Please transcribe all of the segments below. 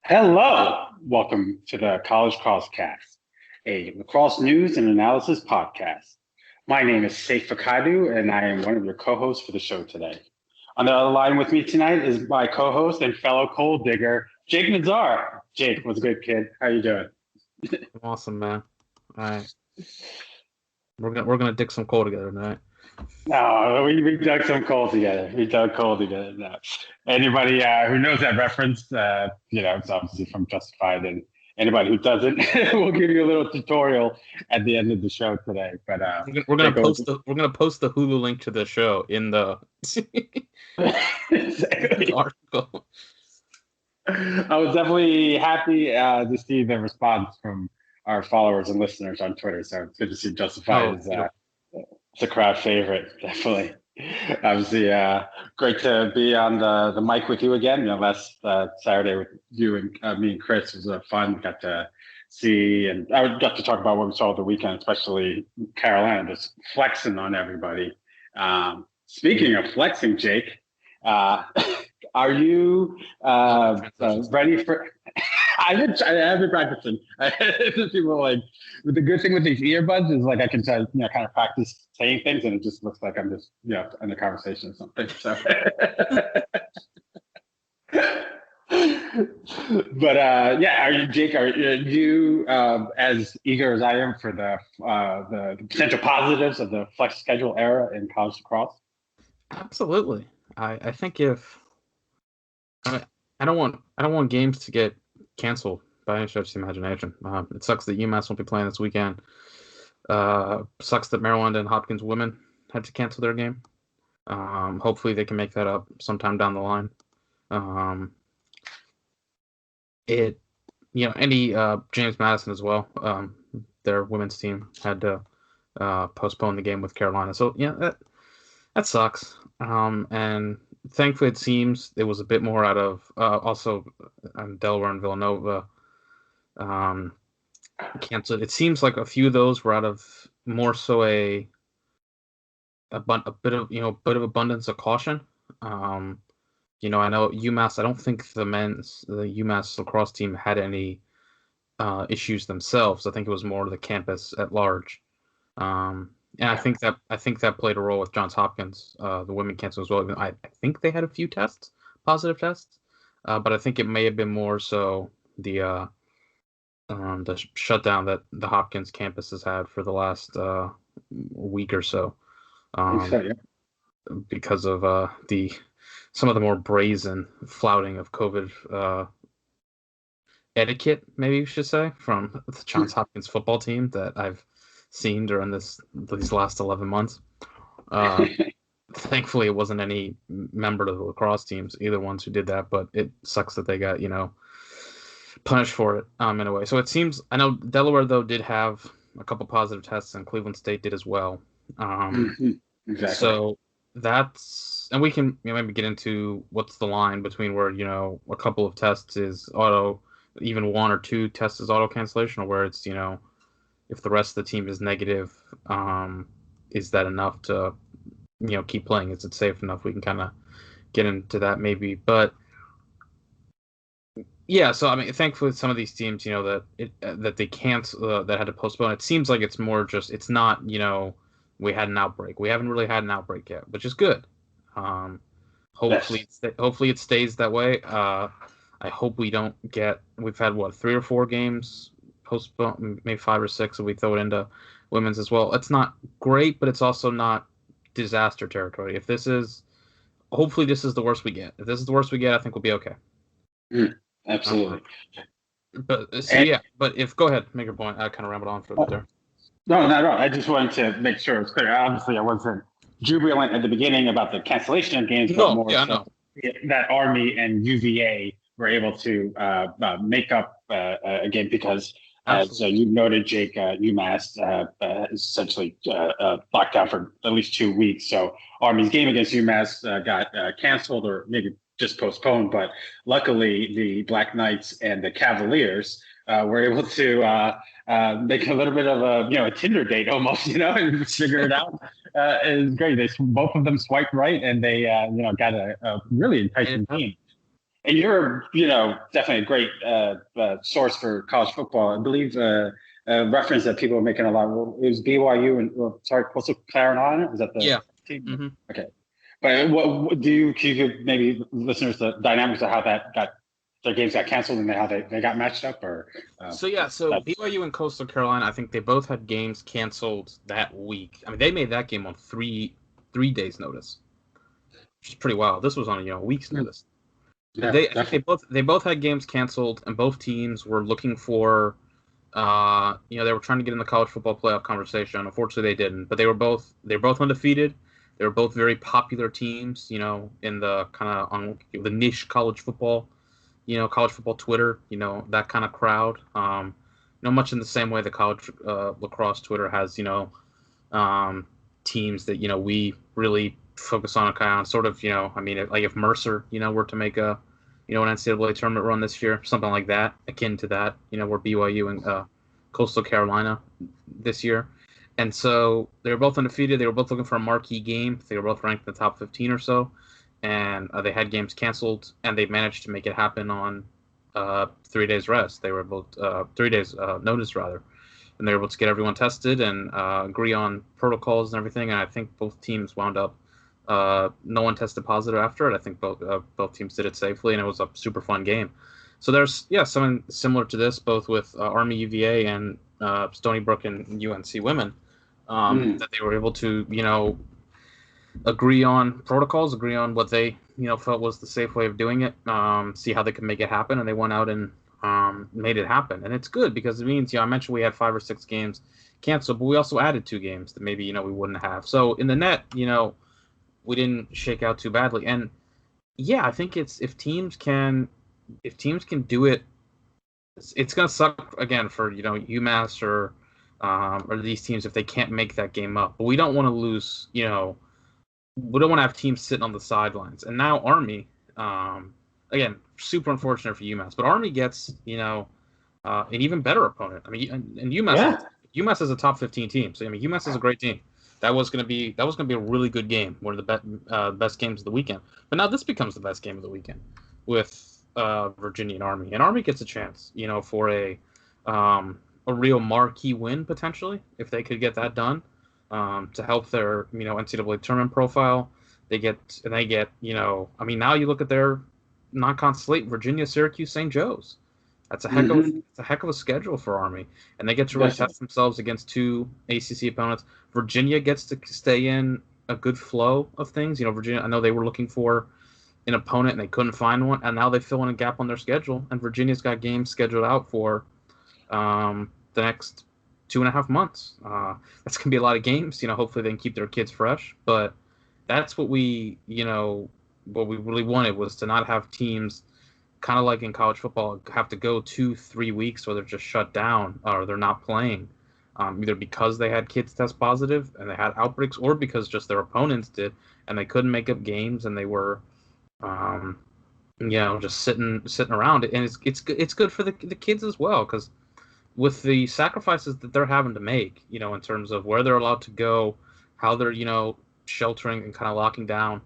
Hello, welcome to the College Crossecast, a lacrosse news and analysis podcast. My name is Saif Fakadu, and I am one of your co-hosts for the show today. On the other line with me tonight is my co-host and fellow coal digger, Jake Nazar. Jake, what's good, kid? How you doing? Awesome, man. All right, we're gonna dig some coal together tonight. No, we dug some coal together. We dug coal together. No. Anybody who knows that reference, it's obviously from Justified, and anybody who doesn't, we'll give you a little tutorial at the end of the show today. But We're gonna post the Hulu link to the show in the exactly. article. I was definitely happy to see the response from our followers and listeners on Twitter. So it's good to see Justified as it's a crowd favorite, definitely. Obviously, great to be on the mic with you again. Last Saturday with you and me and Chris was fun. Got to see and I got to talk about what we saw the weekend, especially Carolina just flexing on everybody. Speaking of flexing, Jake, are you ready for? I've been practicing. People like the good thing with these earbuds is like I can try, kind of practice saying things, and it just looks like I'm just in a conversation or something. So, but are you, Jake? Are you as eager as I am for the potential positives of the flex schedule era in college lacrosse? Absolutely. I think if I don't want games to get canceled by any stretch of the imagination. It sucks that UMass won't be playing this weekend. Sucks that Maryland and Hopkins women had to cancel their game. Hopefully they can make that up sometime down the line. James Madison as well. Their women's team had to postpone the game with Carolina. So that sucks. And thankfully, it seems it was a bit more out of also Delaware and Villanova canceled. It seems like a few of those were out of more so a bit of abundance of caution. I know UMass. I don't think the UMass lacrosse team had any issues themselves. I think it was more the campus at large. And I think that played a role with Johns Hopkins, the women cancel as well. I think they had a few positive tests, but I think it may have been more so the shutdown that the Hopkins campus has had for the last week or so, because of some of the more brazen flouting of COVID etiquette, maybe you should say, from the Johns Hopkins football team that I've seen during these last 11 months. Thankfully, it wasn't any member of the lacrosse teams, either ones who did that, but it sucks that they got, punished for it in a way. So it seems, I know Delaware, though, did have a couple positive tests, and Cleveland State did as well. Exactly. So that's, and we can maybe get into what's the line between where, a couple of tests is auto, even one or two tests is auto cancellation, or where it's, if the rest of the team is negative, is that enough to, keep playing? Is it safe enough? We can kind of get into that maybe. But yeah, so I mean, thankfully some of these teams, that they can't, that had to postpone. It seems like it's more just, it's not, we had an outbreak. We haven't really had an outbreak yet, which is good. Hopefully, Yes. Hopefully it stays that way. I hope we don't get. We've had 3 or 4 games postpone, maybe 5 or 6, and we throw it into women's as well. It's not great, but it's also not disaster territory. Hopefully this is the worst we get. If this is the worst we get, I think we'll be okay. Absolutely. But go ahead, make your point. I kind of rambled on for a bit there. No, not at all. I just wanted to make sure it's clear. Obviously, I wasn't jubilant at the beginning about the cancellation of games, but that Army and UVA were able to make up a game because, as you noted, Jake, UMass is essentially locked down for at least 2 weeks. So Army's game against UMass got canceled or maybe just postponed. But luckily, the Black Knights and the Cavaliers were able to make a little bit of a Tinder date almost, and figure it out. It was great. Both of them swiped right, and they got a really enticing game. And you're, definitely a great source for college football. I believe a reference that people are making a lot. It was BYU and Coastal Carolina. Is that the team? Mm-hmm. Okay. But what can you give maybe listeners the dynamics of how their games got canceled and how they got matched up? Or so BYU and Coastal Carolina, I think they both had games canceled that week. I mean, they made that game on three days' notice, which is pretty wild. This was on a week's notice. Yeah, I think they both had games canceled, and both teams were looking for, they were trying to get in the college football playoff conversation. Unfortunately, they didn't. But they're both undefeated. They were both very popular teams, in the kind of on the niche college football Twitter, that kind of crowd. Much in the same way the college lacrosse Twitter has, teams that we really focus on, kind of sort of, like if Mercer, were to make an NCAA tournament run this year, something like that, akin to that, where BYU and Coastal Carolina this year. And so they were both undefeated. They were both looking for a marquee game. They were both ranked in the top 15 or so. And they had games canceled, and they managed to make it happen on 3 days rest. They were both 3 days notice, rather. And they were able to get everyone tested and agree on protocols and everything. And I think both teams wound up, no one tested positive after it. I think both teams did it safely, and it was a super fun game. So there's, something similar to this, both with Army UVA and Stony Brook and UNC women, that they were able to, agree on protocols, agree on what they, felt was the safe way of doing it, see how they could make it happen, and they went out and made it happen. And it's good because it means, I mentioned we had 5 or 6 games canceled, but we also added 2 games that maybe, we wouldn't have. So in the net, we didn't shake out too badly. And I think it's if teams can do it, it's gonna suck again for UMass or these teams if they can't make that game up. But we don't want to lose, we don't want to have teams sitting on the sidelines. And now Army, again, super unfortunate for UMass, but Army gets, an even better opponent. I mean, and UMass is a top 15 team. So, UMass is a great team. That was going to be a really good game, one of the best games of the weekend. But now this becomes the best game of the weekend with Virginia and Army. And Army gets a chance, for a real marquee win potentially if they could get that done. To help their, NCAA tournament profile. They get, now you look at their non-con slate: Virginia, Syracuse, St. Joe's. That's a heck of a schedule for Army, and they get to really test themselves against 2 ACC opponents. Virginia gets to stay in a good flow of things. Virginia, I know they were looking for an opponent and they couldn't find one, and now they fill in a gap on their schedule. And Virginia's got games scheduled out for the next 2.5 months. That's gonna be a lot of games. Hopefully they can keep their kids fresh. But that's what we really wanted, was to not have teams, kind of like in college football, have to go 2-3 weeks where they're just shut down or they're not playing, either because they had kids test positive and they had outbreaks, or because just their opponents did and they couldn't make up games and they were, just sitting around. And it's good for the kids as well, because with the sacrifices that they're having to make, in terms of where they're allowed to go, how they're, sheltering and kind of locking down,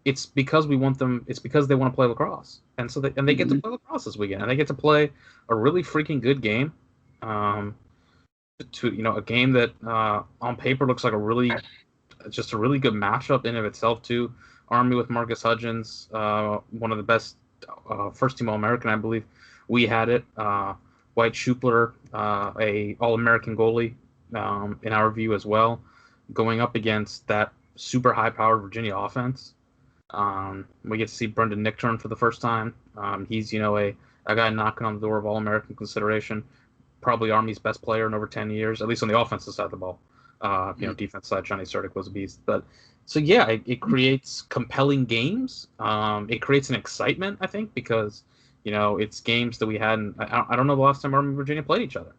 it's because we want them. It's because they want to play lacrosse, and so they get to play lacrosse this weekend, and they get to play a really freaking good game, a game that on paper looks like a really good matchup in of itself too. Army with Marcus Hudgens, one of the best first team All-American, I believe. We had it. White Schupler, a All-American goalie, in our view as well, going up against that super high-powered Virginia offense. We get to see Brendan Nickturn for the first time. He's, a guy knocking on the door of All-American consideration, probably Army's best player in over 10 years, at least on the offensive side of the ball. Defense side, Johnny Surdick was a beast. But so, it creates compelling games. It creates an excitement, I think, because it's games that we hadn't. I don't know the last time Army and Virginia played each other.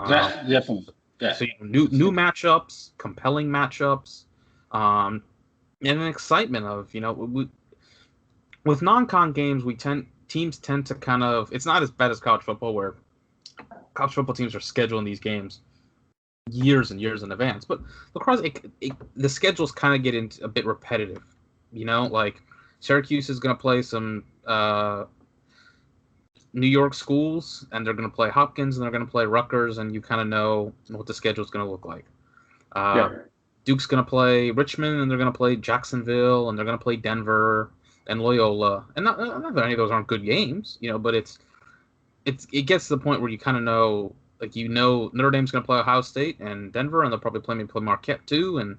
Definitely. Yeah. So new matchups, compelling matchups, and an excitement of with non-con games, teams tend to kind of. It's not as bad as college football, where college football teams are scheduling these games years and years in advance. But lacrosse, the schedules kind of get into a bit repetitive. Like Syracuse is going to play some New York schools, and they're going to play Hopkins, and they're going to play Rutgers, and you kind of know what the schedule is going to look like. Duke's going to play Richmond, and they're going to play Jacksonville, and they're going to play Denver and Loyola. And not that any of those aren't good games, but it gets to the point where you kind of know, like, Notre Dame's going to play Ohio State and Denver, and they'll probably play Marquette too, and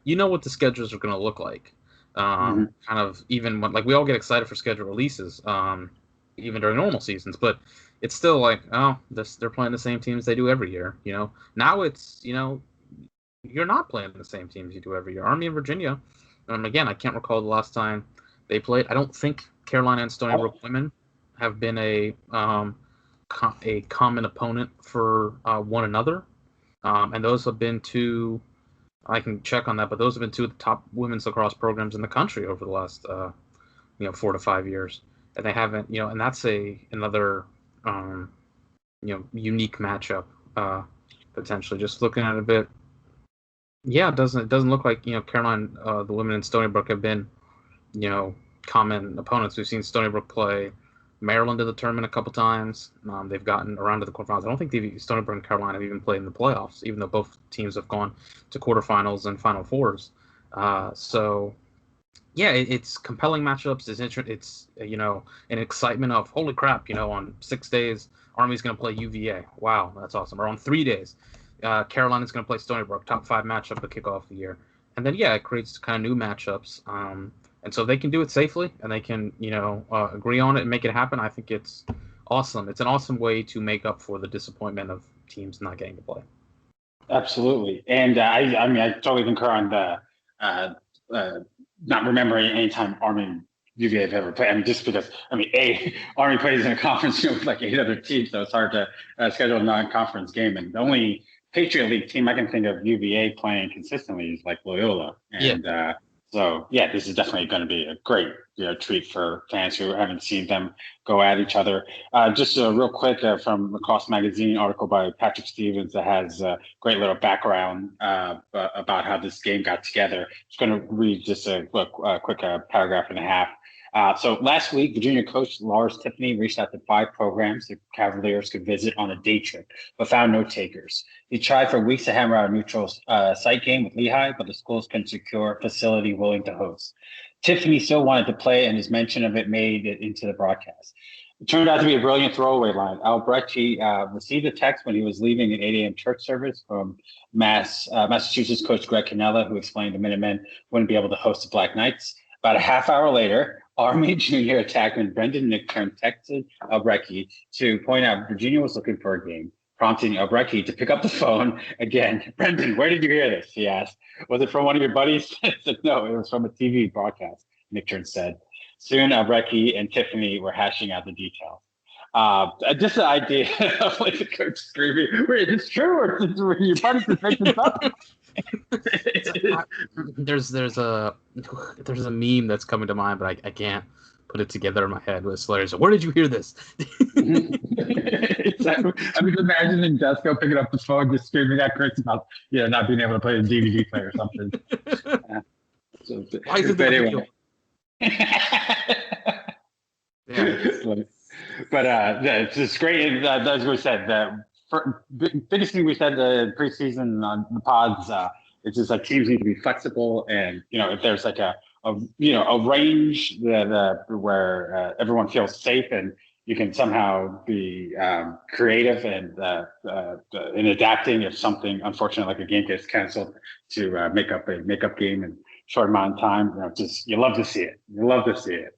you know what the schedules are going to look like. Kind of even when, like, we all get excited for schedule releases, even during normal seasons, but it's still like, they're playing the same teams they do every year. Now it's, you're not playing the same teams you do every year. Army and Virginia, again, I can't recall the last time they played. I don't think Carolina and Stony Brook women have been a common opponent for one another, and those have been two. I can check on that, but those have been two of the top women's lacrosse programs in the country over the last 4 to 5 years, and they haven't, and that's another unique matchup potentially. Just looking at it a bit, it doesn't look like Carolina, the women in Stony Brook have been common opponents. We've seen Stony Brook play Maryland in the tournament a couple times. They've gotten around to the quarterfinals. I don't think Stony Brook and Carolina have even played in the playoffs, even though both teams have gone to quarterfinals and Final Fours. It's compelling matchups. It's an excitement of, holy crap, on 6 days, Army's going to play UVA. Wow, that's awesome. Or on 3 days, Carolina's going to play Stony Brook, top 5 matchup to kick off the year. And then, it creates kind of new matchups. And so they can do it safely, and they can, agree on it and make it happen. I think it's awesome. It's an awesome way to make up for the disappointment of teams not getting to play. Absolutely. And I totally concur on the not remembering any time Army and UVA have ever played. Just because, Army plays in a conference with like 8 other teams, so it's hard to schedule a non-conference game. And the only Patriot League team I can think of UVA playing consistently is like Loyola. And so, this is definitely going to be a great treat for fans who haven't seen them go at each other. Just real quick from Lacrosse Magazine article by Patrick Stevens that has a great little background about how this game got together. Just going to read just a quick paragraph and a half. So last week, Virginia coach Lars Tiffany reached out to 5 programs the Cavaliers could visit on a day trip, but found no takers. He tried for weeks to hammer out a neutral site game with Lehigh, but the schools couldn't secure a facility willing to host. Tiffany still wanted to play, and his mention of it made it into the broadcast. It turned out to be a brilliant throwaway line. Albrecht received a text when he was leaving an 8 a.m. church service from Massachusetts coach Greg Cannella, who explained the Minutemen wouldn't be able to host the Black Knights. About a half hour later, Army junior attackman Brendan Nickturn texted Albrecht to point out Virginia was looking for a game, prompting Albrecht to pick up the phone again. Brendan, where did you hear this? He asked. Was it from one of your buddies? I said, no, it was from a TV broadcast, Nickturn said. Soon, Albrecht and Tiffany were hashing out the details. Just the idea of like the coach screaming, wait, is this true or were your buddies just making this up? There's a meme that's coming to mind, but I can't put it together in my head. It's hilarious. Where did you hear this? Exactly. I'm just imagining Desco picking up the phone, just screaming at Chris about not being able to play the DVD player or something. Why is it anyway? But it's just great. As we said, the biggest thing we said the preseason on the pods, it's just like teams need to be flexible, and if there's like a range where everyone feels safe and you can somehow be creative and in adapting if something unfortunate like a game gets canceled to make up game in short amount of time. You love to see it. You love to see it.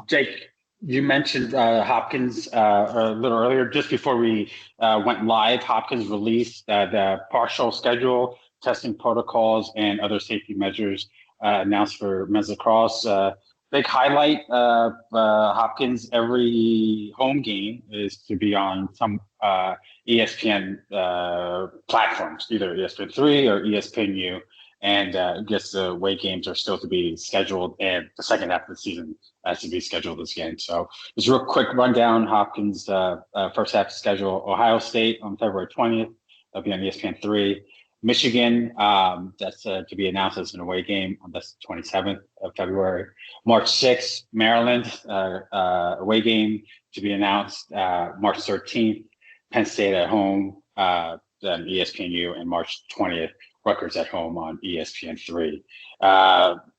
Jake, you mentioned Hopkins a little earlier. Just before we went live, Hopkins released the partial schedule, testing protocols, and other safety measures announced for men's lacrosse. Big highlight of Hopkins, every home game is to be on some ESPN platforms, either ESPN3 or ESPNU. And I guess the away games are still to be scheduled, and the second half of the season has to be scheduled this game. So just a real quick rundown, Hopkins' first half schedule: Ohio State on February 20th. That'll be on ESPN3. Michigan, that's to be announced as an away game on the 27th of February. March 6th, Maryland, away game to be announced. March 13th, Penn State at home, then ESPNU, and March 20th, Rutgers at home on ESPN3.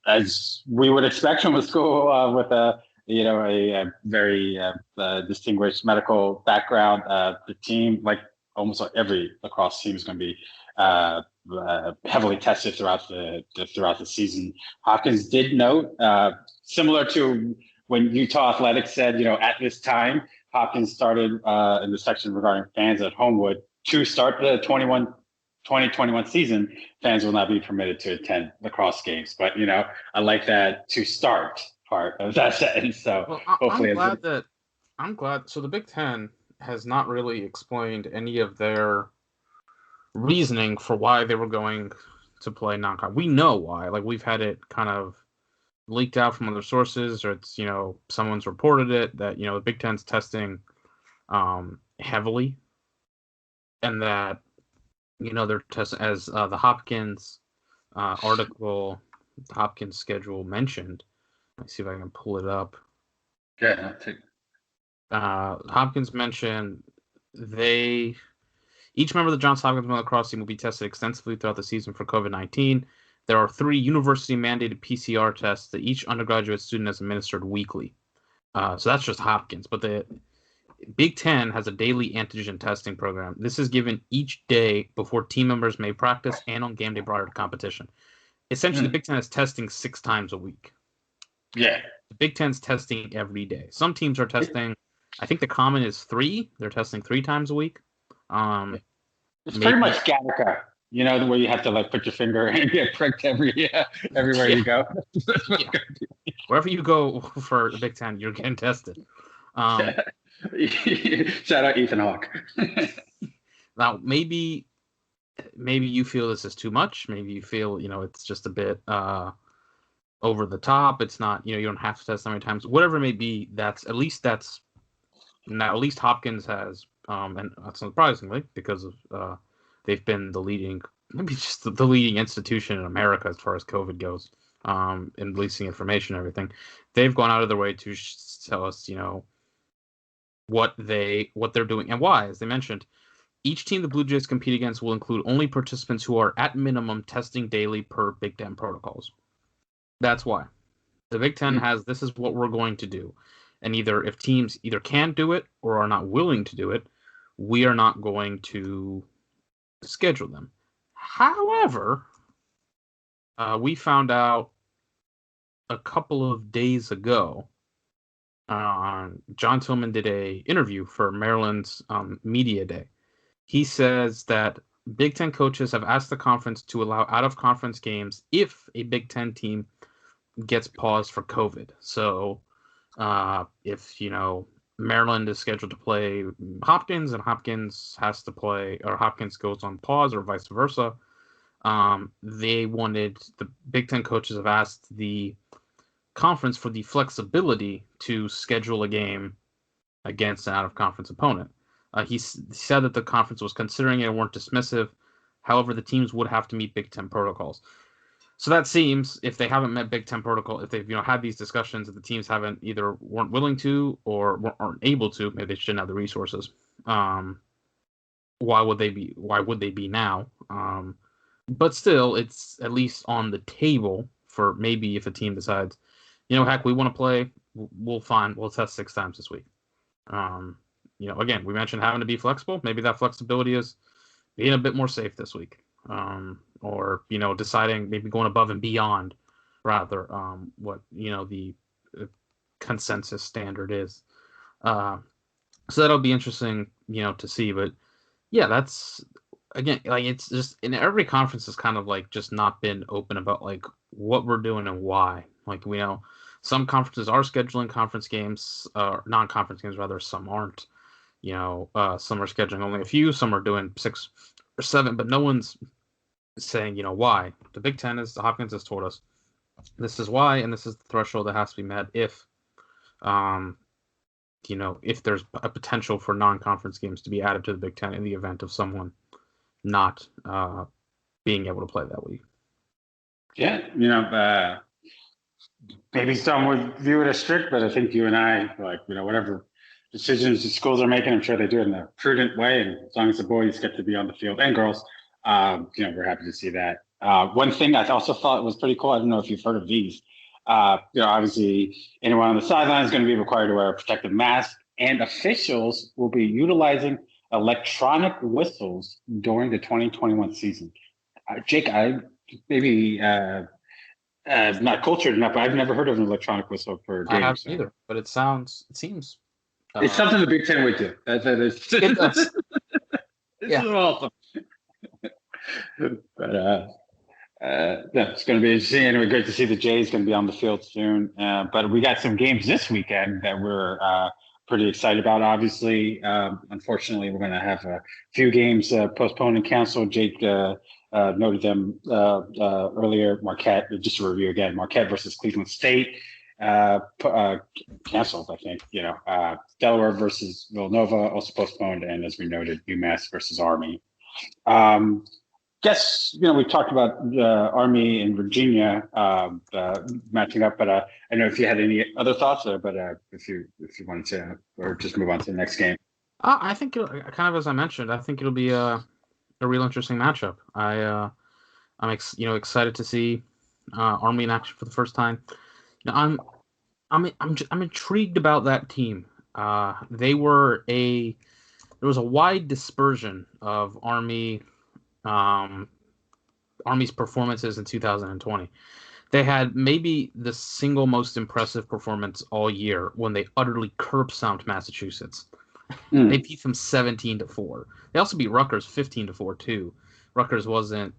As we would expect from a school with a very distinguished medical background, the team, like almost like every lacrosse team, is going to be heavily tested throughout the season. Hopkins did note, similar to when Utah Athletics said, at this time, Hopkins started in the section regarding fans at Homewood to start the 2021 season, fans will not be permitted to attend lacrosse games. But, I like that to start part of that sentence. So hopefully I'm glad. So the Big Ten has not really explained any of their reasoning for why they were going to play non-con. We know why. Like, we've had it kind of leaked out from other sources, or it's, someone's reported it, that, the Big Ten's testing heavily, and that, they're testing, as the Hopkins article, the Hopkins schedule mentioned. Let me see if I can pull it up. Yeah. Hopkins mentioned each member of the Johns Hopkins lacrosse team will be tested extensively throughout the season for COVID-19. There are 3 university-mandated PCR tests that each undergraduate student is administered weekly. So that's just Hopkins. But the Big Ten has a daily antigen testing program. This is given each day before team members may practice and on game day prior to competition. Essentially, the Big Ten is testing 6 times a week. Yeah. The Big Ten's testing every day. Some teams are testing, I think the common is 3. They're testing 3 times a week. It's pretty much Gattaca, where you have to put your finger and get pricked everywhere you go. Yeah. Wherever you go for the Big Ten, you're getting tested. Shout out Ethan Hawke. Now, maybe you feel this is too much. Maybe you feel, it's just a bit over the top. It's not, you don't have to test that many times. Whatever it may be, at least Hopkins has, and that's surprisingly, because of they've been the leading institution in America as far as COVID goes, in releasing information and everything. They've gone out of their way to tell us, what they're doing and why. As they mentioned, each team the Blue Jays compete against will include only participants who are at minimum testing daily per Big Ten protocols. That's why the Big Ten has, this is what we're going to do. And if teams either can't do it or are not willing to do it, we are not going to schedule them. However, we found out a couple of days ago, John Tillman did an interview for Maryland's Media Day. He says that Big Ten coaches have asked the conference to allow out-of-conference games if a Big Ten team gets paused for COVID. So if, Maryland is scheduled to play Hopkins and Hopkins has to play, or Hopkins goes on pause or vice versa, the Big Ten coaches have asked the conference for the flexibility to schedule a game against an out-of-conference opponent. He said that the conference was considering it and weren't dismissive. However, the teams would have to meet Big Ten protocols. So that seems, if they haven't met Big Ten protocol, if they've had these discussions, if the teams weren't willing to or aren't able to, maybe they shouldn't have the resources. Why would they be now? But still, it's at least on the table for maybe if a team decides, heck, we want to play, we'll test 6 times this week. Again, we mentioned having to be flexible. Maybe that flexibility is being a bit more safe this week. Or deciding, maybe going above and beyond rather what the consensus standard is. So that'll be interesting to see. But yeah, that's, again, it's just, in every conference has kind of just not been open about what we're doing and why. We know some conferences are scheduling conference games, non-conference games rather, some aren't. Some are scheduling only a few, some are doing 6 or 7, but no one's saying, why. The Big Ten Hopkins has told us this is why, and this is the threshold that has to be met if there's a potential for non-conference games to be added to the Big Ten in the event of someone not being able to play that week. Yeah, maybe some would view it as strict, but I think you and I, whatever decisions the schools are making, I'm sure they do it in a prudent way. And as long as the boys get to be on the field and girls, we're happy to see that. One thing I also thought was pretty cool. I don't know if you've heard of these. Obviously, anyone on the sideline is going to be required to wear a protective mask, and officials will be utilizing electronic whistles during the 2021 season. Jake, I maybe not cultured enough, but I've never heard of an electronic whistle for games. I haven't either, but it seems. It's something the Big Ten would do. It does. This is awesome. But it's going to be interesting. Anyway, great to see the Jays going to be on the field soon. But we got some games this weekend that we're pretty excited about. Obviously, unfortunately, we're going to have a few games postponed and canceled. Jake noted them earlier. Marquette, just to review again, Marquette versus Cleveland State canceled, I think. Delaware versus Villanova also postponed, and as we noted, UMass versus Army. Guess we talked about Army and Virginia matching up, but I don't know if you had any other thoughts, but if you wanted to, or just move on to the next game. I think kind of as I mentioned, I think it'll be a real interesting matchup. I'm excited to see Army in action for the first time. I'm intrigued about that team. There was a wide dispersion of Army's performances in 2020. They had maybe the single most impressive performance all year when they utterly curb-stomped Massachusetts. They beat them 17-4. They also beat Rutgers 15-4 too. Rutgers wasn't,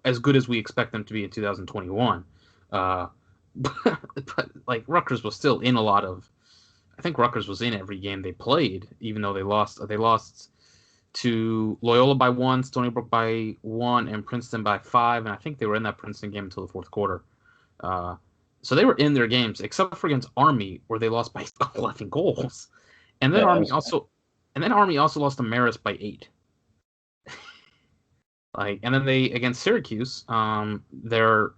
as good as we expect them to be in 2021. But like Rutgers was still in a lot of. I think Rutgers was in every game they played, even though they lost. They lost to Loyola by 1, Stony Brook by 1, and Princeton by 5. And I think they were in that Princeton game until the fourth quarter. So they were in their games, except for against Army, where they lost by 11 goals. And then Army also lost to Marist by 8. And then they against Syracuse, their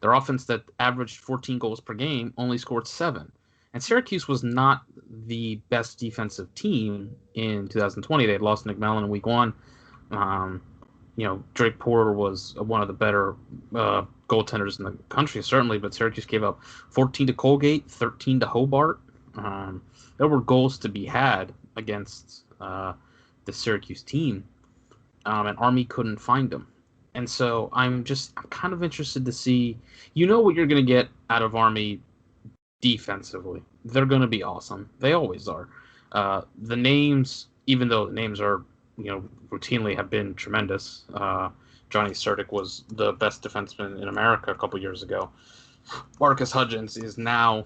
offense that averaged 14 goals per game only scored 7. And Syracuse was not the best defensive team in 2020. They had lost Nick Mellon in week 1. Drake Porter was one of the better goaltenders in the country, certainly, but Syracuse gave up 14 to Colgate, 13 to Hobart. There were goals to be had against the Syracuse team, and Army couldn't find them. And so I'm kind of interested to see, what you're going to get out of Army defensively. They're going to be awesome. They always are. The names, even though the names are, routinely have been tremendous. Johnny Surdick was the best defenseman in America a couple years ago. Marcus Hudgens is now,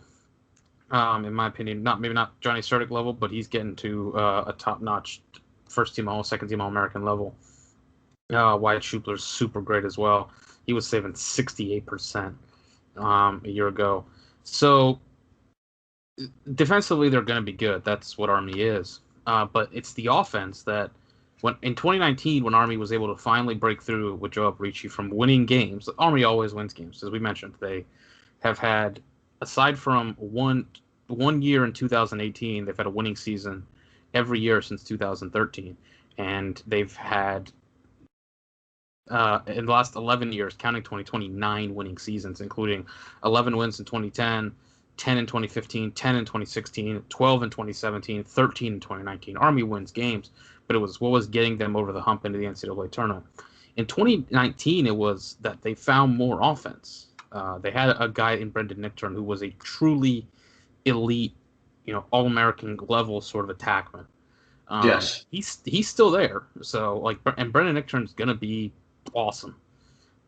in my opinion, maybe not Johnny Surdick level, but he's getting to a top-notch first-team All, second-team All-American level. Wyatt Schupler's super great as well. He was saving 68% a year ago. So defensively, they're going to be good. That's what Army is. But it's the offense that, in 2019, when Army was able to finally break through with Joe Aparici from winning games, Army always wins games, as we mentioned. They have had, aside from one year in 2018, they've had a winning season every year since 2013. And they've had, in the last 11 years, counting 2020, 9 winning seasons, including 11 wins in 2010, 10 in 2015, 10 in 2016, 12 in 2017, 13 in 2019. Army wins games, but it was what was getting them over the hump into the NCAA tournament. In 2019, it was that they found more offense. They had a guy in Brendan Nichtern who was a truly elite, All-American level sort of attackman. Yes, he's still there. So and Brendan Nichtern's gonna be awesome.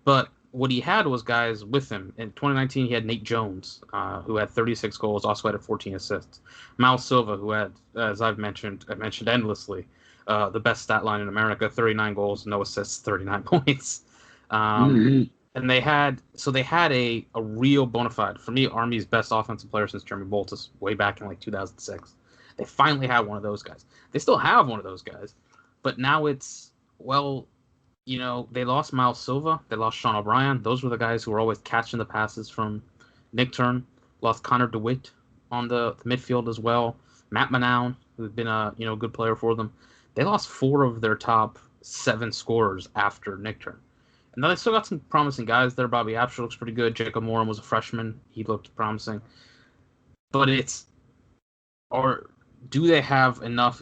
But what he had was guys with him. In 2019, he had Nate Jones, who had 36 goals, also had 14 assists. Mal Silva, who had, as I mentioned endlessly, the best stat line in America, 39 goals, no assists, 39 points. And they had a real bona fide, for me, Army's best offensive player since Jeremy Boltus way back in 2006. They finally had one of those guys. They still have one of those guys, but now it's, they lost Miles Silva, they lost Sean O'Brien. Those were the guys who were always catching the passes from Nick Turn. Lost Connor DeWitt on the midfield as well. Matt Manown, who's been a good player for them. They lost 4 of their top 7 scorers after Nick Turn. And now they still got some promising guys there. Bobby Absher looks pretty good. Jacob Moran was a freshman. He looked promising. But do they have enough?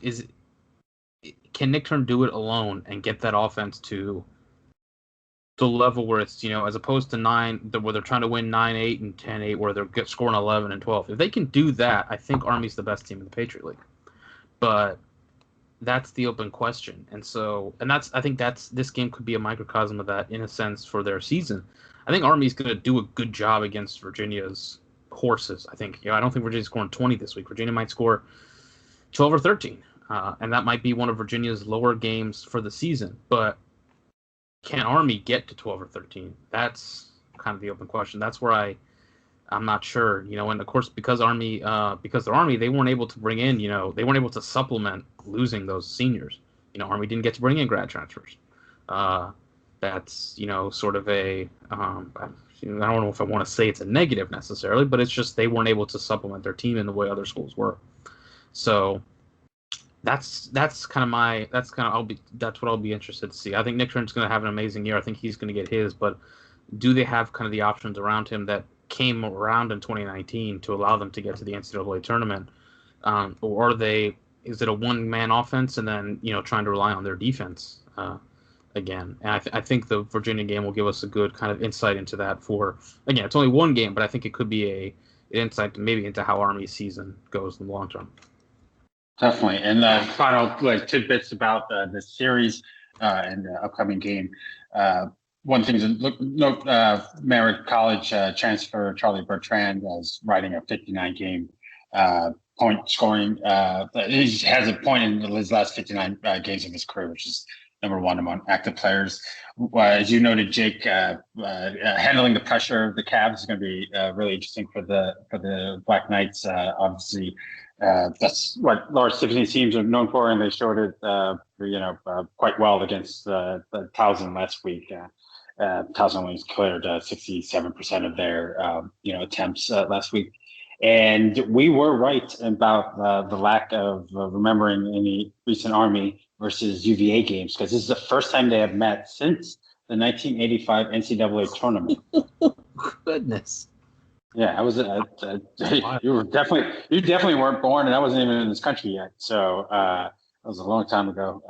Can Nick Turn do it alone and get that offense to the level where it's, as opposed to 9, where they're trying to win 9-8 and 10-8, where they're scoring 11 and 12. If they can do that, I think Army's the best team in the Patriot League. But that's the open question. And I think this game could be a microcosm of that in a sense for their season. I think Army's going to do a good job against Virginia's horses. I think, I don't think Virginia's scoring 20 this week. Virginia might score 12 or 13. And that might be one of Virginia's lower games for the season. But can Army get to 12 or 13? That's kind of the open question. That's where I'm not sure. And of course, because they're Army, they weren't able to bring in, they weren't able to supplement losing those seniors. Army didn't get to bring in grad transfers. That's, sort of I don't know if I want to say it's a negative necessarily, but it's just they weren't able to supplement their team in the way other schools were. So that's what I'll be interested to see. I think Nick Turn's going to have an amazing year. I think he's going to get his, but do they have kind of the options around him that came around in 2019 to allow them to get to the NCAA tournament? Or is it a one-man offense and then, trying to rely on their defense again? And I think the Virginia game will give us a good kind of insight into that again, it's only one game, but I think it could be an insight maybe into how Army's season goes in the long term. Definitely. And final tidbits about this series and the upcoming game. One thing to note, Merritt College transfer Charlie Bertrand is riding a 59-game point scoring. He has a point in his last 59 games of his career, which is number 1 among active players. As you noted, Jake, handling the pressure of the Cavs is going to be really interesting for the Black Knights. Obviously, that's what Lars Tiffany's teams are known for, and they showed it, quite well against the Towson last week. Towson only cleared 67% of their attempts last week, and we were right about the lack of remembering any recent Army versus UVA games, because this is the first time they have met since the 1985 NCAA tournament. Goodness. Yeah, I was. You definitely weren't born, and I wasn't even in this country yet. So that was a long time ago.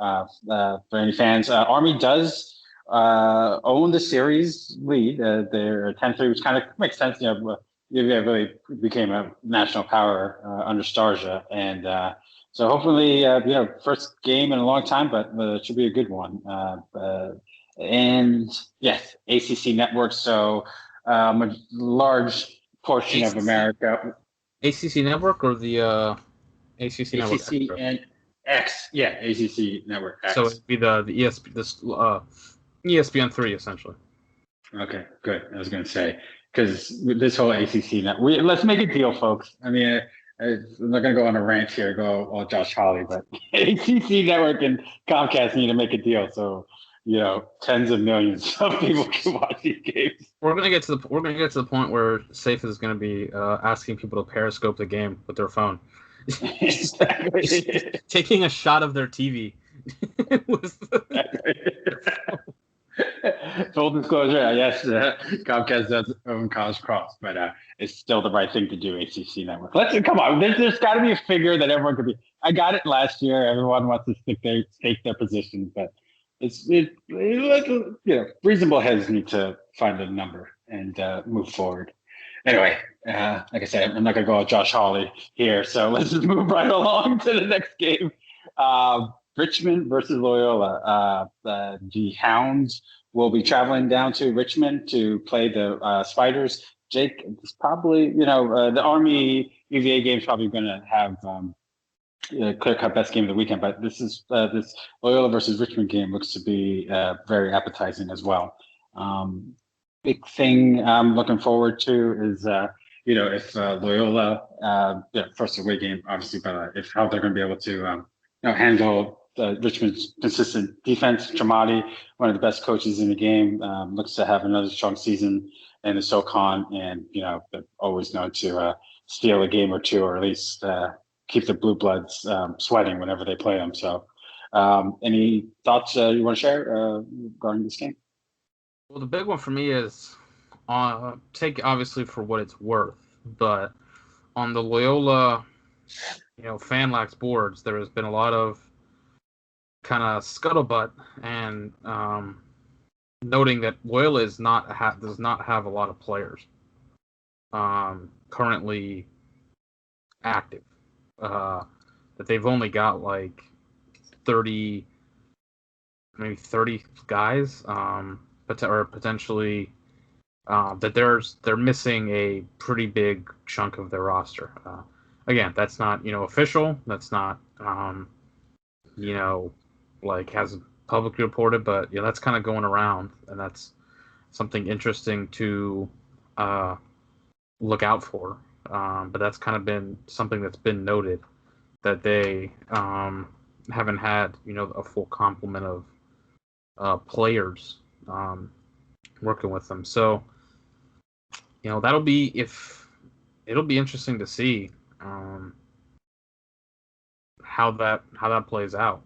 For any fans, Army does own the series lead. They're 10-3, which kind of makes sense. UVA really became a national power under Starja, and so hopefully, first game in a long time, but it should be a good one. And yes, ACC network. So a large portion of America. ACC network or the ACC network? ACC and X. Yeah, ACC network X. So it'd be the ESPN3 essentially. Okay, good. I was going to say, because this whole ACC network, let's make a deal, folks. I mean, I'm not going to go on a rant here, go all Josh Hawley, but ACC network and Comcast need to make a deal. So, tens of millions of people can watch these games. We're gonna get to the point where Safe is gonna be asking people to periscope the game with their phone. Exactly. Taking a shot of their TV. Full disclosure, yes, Comcast does own College Cross, but it's still the right thing to do. ACC network. Come on. There's got to be a figure that everyone could be. I got it last year. Everyone wants to stake their positions, but reasonable heads need to find a number and move forward. Anyway, like I said, I'm not going to go with Josh Hawley here, so let's just move right along to the next game. Richmond versus Loyola. The Hounds will be traveling down to Richmond to play the Spiders. Jake, it's probably, the Army UVA game is probably going to have clear-cut best game of the weekend, but this Loyola versus Richmond game looks to be very appetizing as well. Big thing I'm looking forward to is, if Loyola, first away game, obviously, but if how they're going to be able to handle Richmond's consistent defense. Dramati, one of the best coaches in the game, looks to have another strong season in the SoCon, and they're always known to steal a game or two, or at least keep the Blue Bloods sweating whenever they play them. So, any thoughts you want to share regarding this game? Well, the big one for me is take obviously for what it's worth, but on the Loyola, FanLax boards, there has been a lot of kind of scuttlebutt and noting that Loyola does not have a lot of players currently active. That they've only got like 30, maybe 30 guys, or potentially that they're missing a pretty big chunk of their roster. Again, that's not official. That's not like hasn't publicly reported, but that's kind of going around, and that's something interesting to look out for. But that's kind of been something that's been noted, that they haven't had a full complement of players working with them. So it'll be interesting to see how that plays out.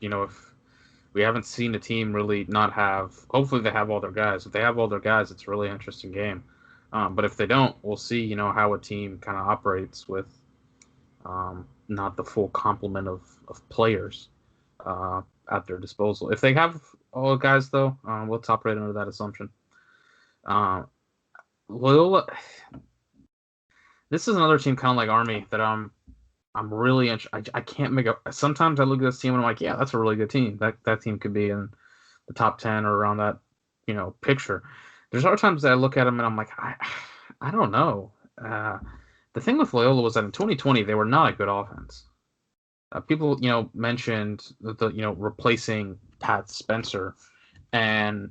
If we haven't seen a team really not have, hopefully they have all their guys. If they have all their guys, it's a really interesting game. But if they don't, we'll see, how a team kind of operates with not the full complement of players at their disposal. If they have all the guys, though, let's operate under that assumption. Loyola, this is another team kind of like Army that I'm really I can't make up. Sometimes I look at this team and I'm like, yeah, that's a really good team. That team could be in the top 10 or around that picture. There's other times that I look at them and I'm like, I don't know. The thing with Loyola was that in 2020 they were not a good offense. People mentioned the replacing Pat Spencer and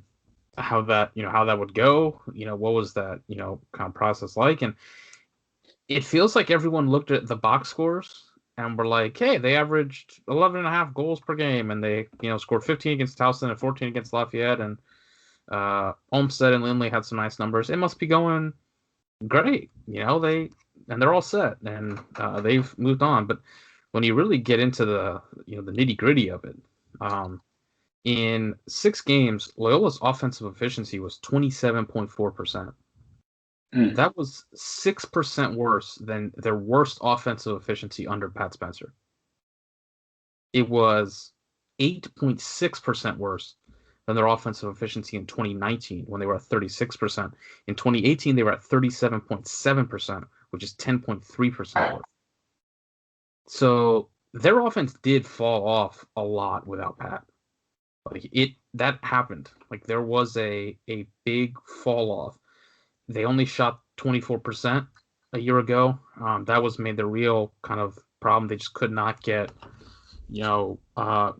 how that would go. What was that kind of process like? And it feels like everyone looked at the box scores and were like, hey, they averaged 11.5 goals per game, and they scored 15 against Towson and 14 against Lafayette, and Olmsted and Lindley had some nice numbers. It must be going great. They're all set, and they've moved on. But when you really get into the the nitty gritty of it, in 6 games, Loyola's offensive efficiency was 27.4%. That was 6% worse than their worst offensive efficiency under Pat Spencer. It was 8.6% worse than their offensive efficiency in 2019 when they were at 36%. In 2018, they were at 37.7%, which is 10.3% worse. So their offense did fall off a lot without Pat. That happened. Like there was a big fall off. They only shot 24% a year ago. That was made the real kind of problem. They just could not get,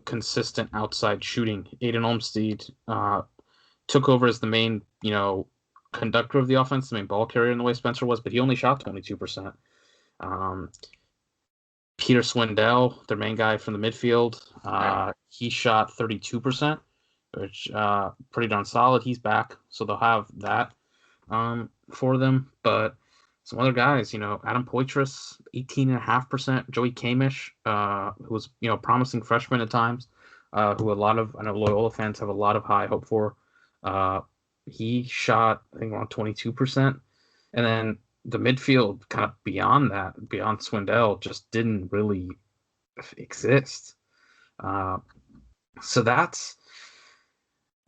consistent outside shooting. Aiden Olmsted took over as the main, conductor of the offense, the main ball carrier in the way Spencer was, but he only shot 22%. Peter Swindell, their main guy from the midfield, he shot 32%, which pretty darn solid. He's back, so they'll have that for them. But some other guys, Adam Poitras, 18.5%. Joey Kamish, who was, promising freshman at times, who I know Loyola fans have a lot of high hope for. He shot, I think, around 22%. And then the midfield kind of beyond that, beyond Swindell, just didn't really exist. So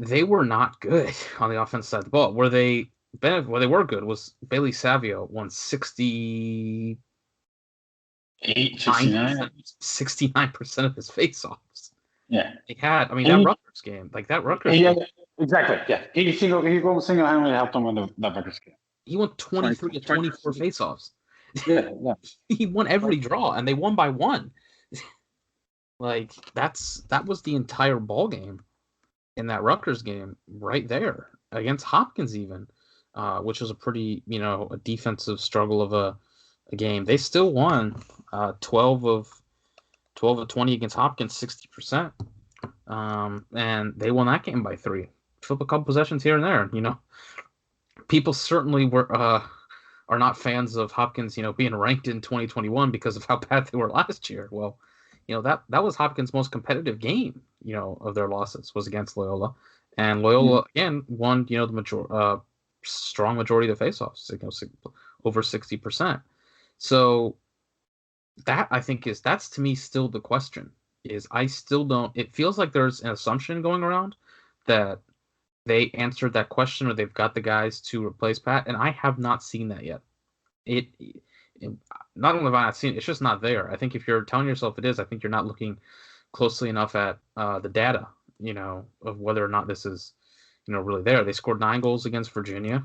they were not good on the offensive side of the ball. Where they were good was Bailey Savio won 69% of his faceoffs. Yeah, they had. I mean, that Rutgers game, game. Exactly. Yeah, he single-handedly helped them win that Rutgers game. He won 23 of 24 faceoffs. Yeah. He won every draw, and they won by 1. That was the entire ball game in that Rutgers game right there against Hopkins, even, which was a pretty, a defensive struggle of a game. They still won 12 of 12 of 20 against Hopkins, 60%. And they won that game by 3. Flip a couple possessions here and there. People certainly are not fans of Hopkins, being ranked in 2021 because of how bad they were last year. Well, that was Hopkins' most competitive game, of their losses was against Loyola. And Loyola, again, won, the strong majority of the faceoffs, over 60%. So that, I think, that's to me still the question. I still don't. It feels like there's an assumption going around that they answered that question or they've got the guys to replace Pat, and I have not seen that yet. It not only have I not seen it, it's just not there. I think if you're telling yourself it is, I think you're not looking closely enough at the data, of whether or not this is, really there. They scored 9 goals against Virginia,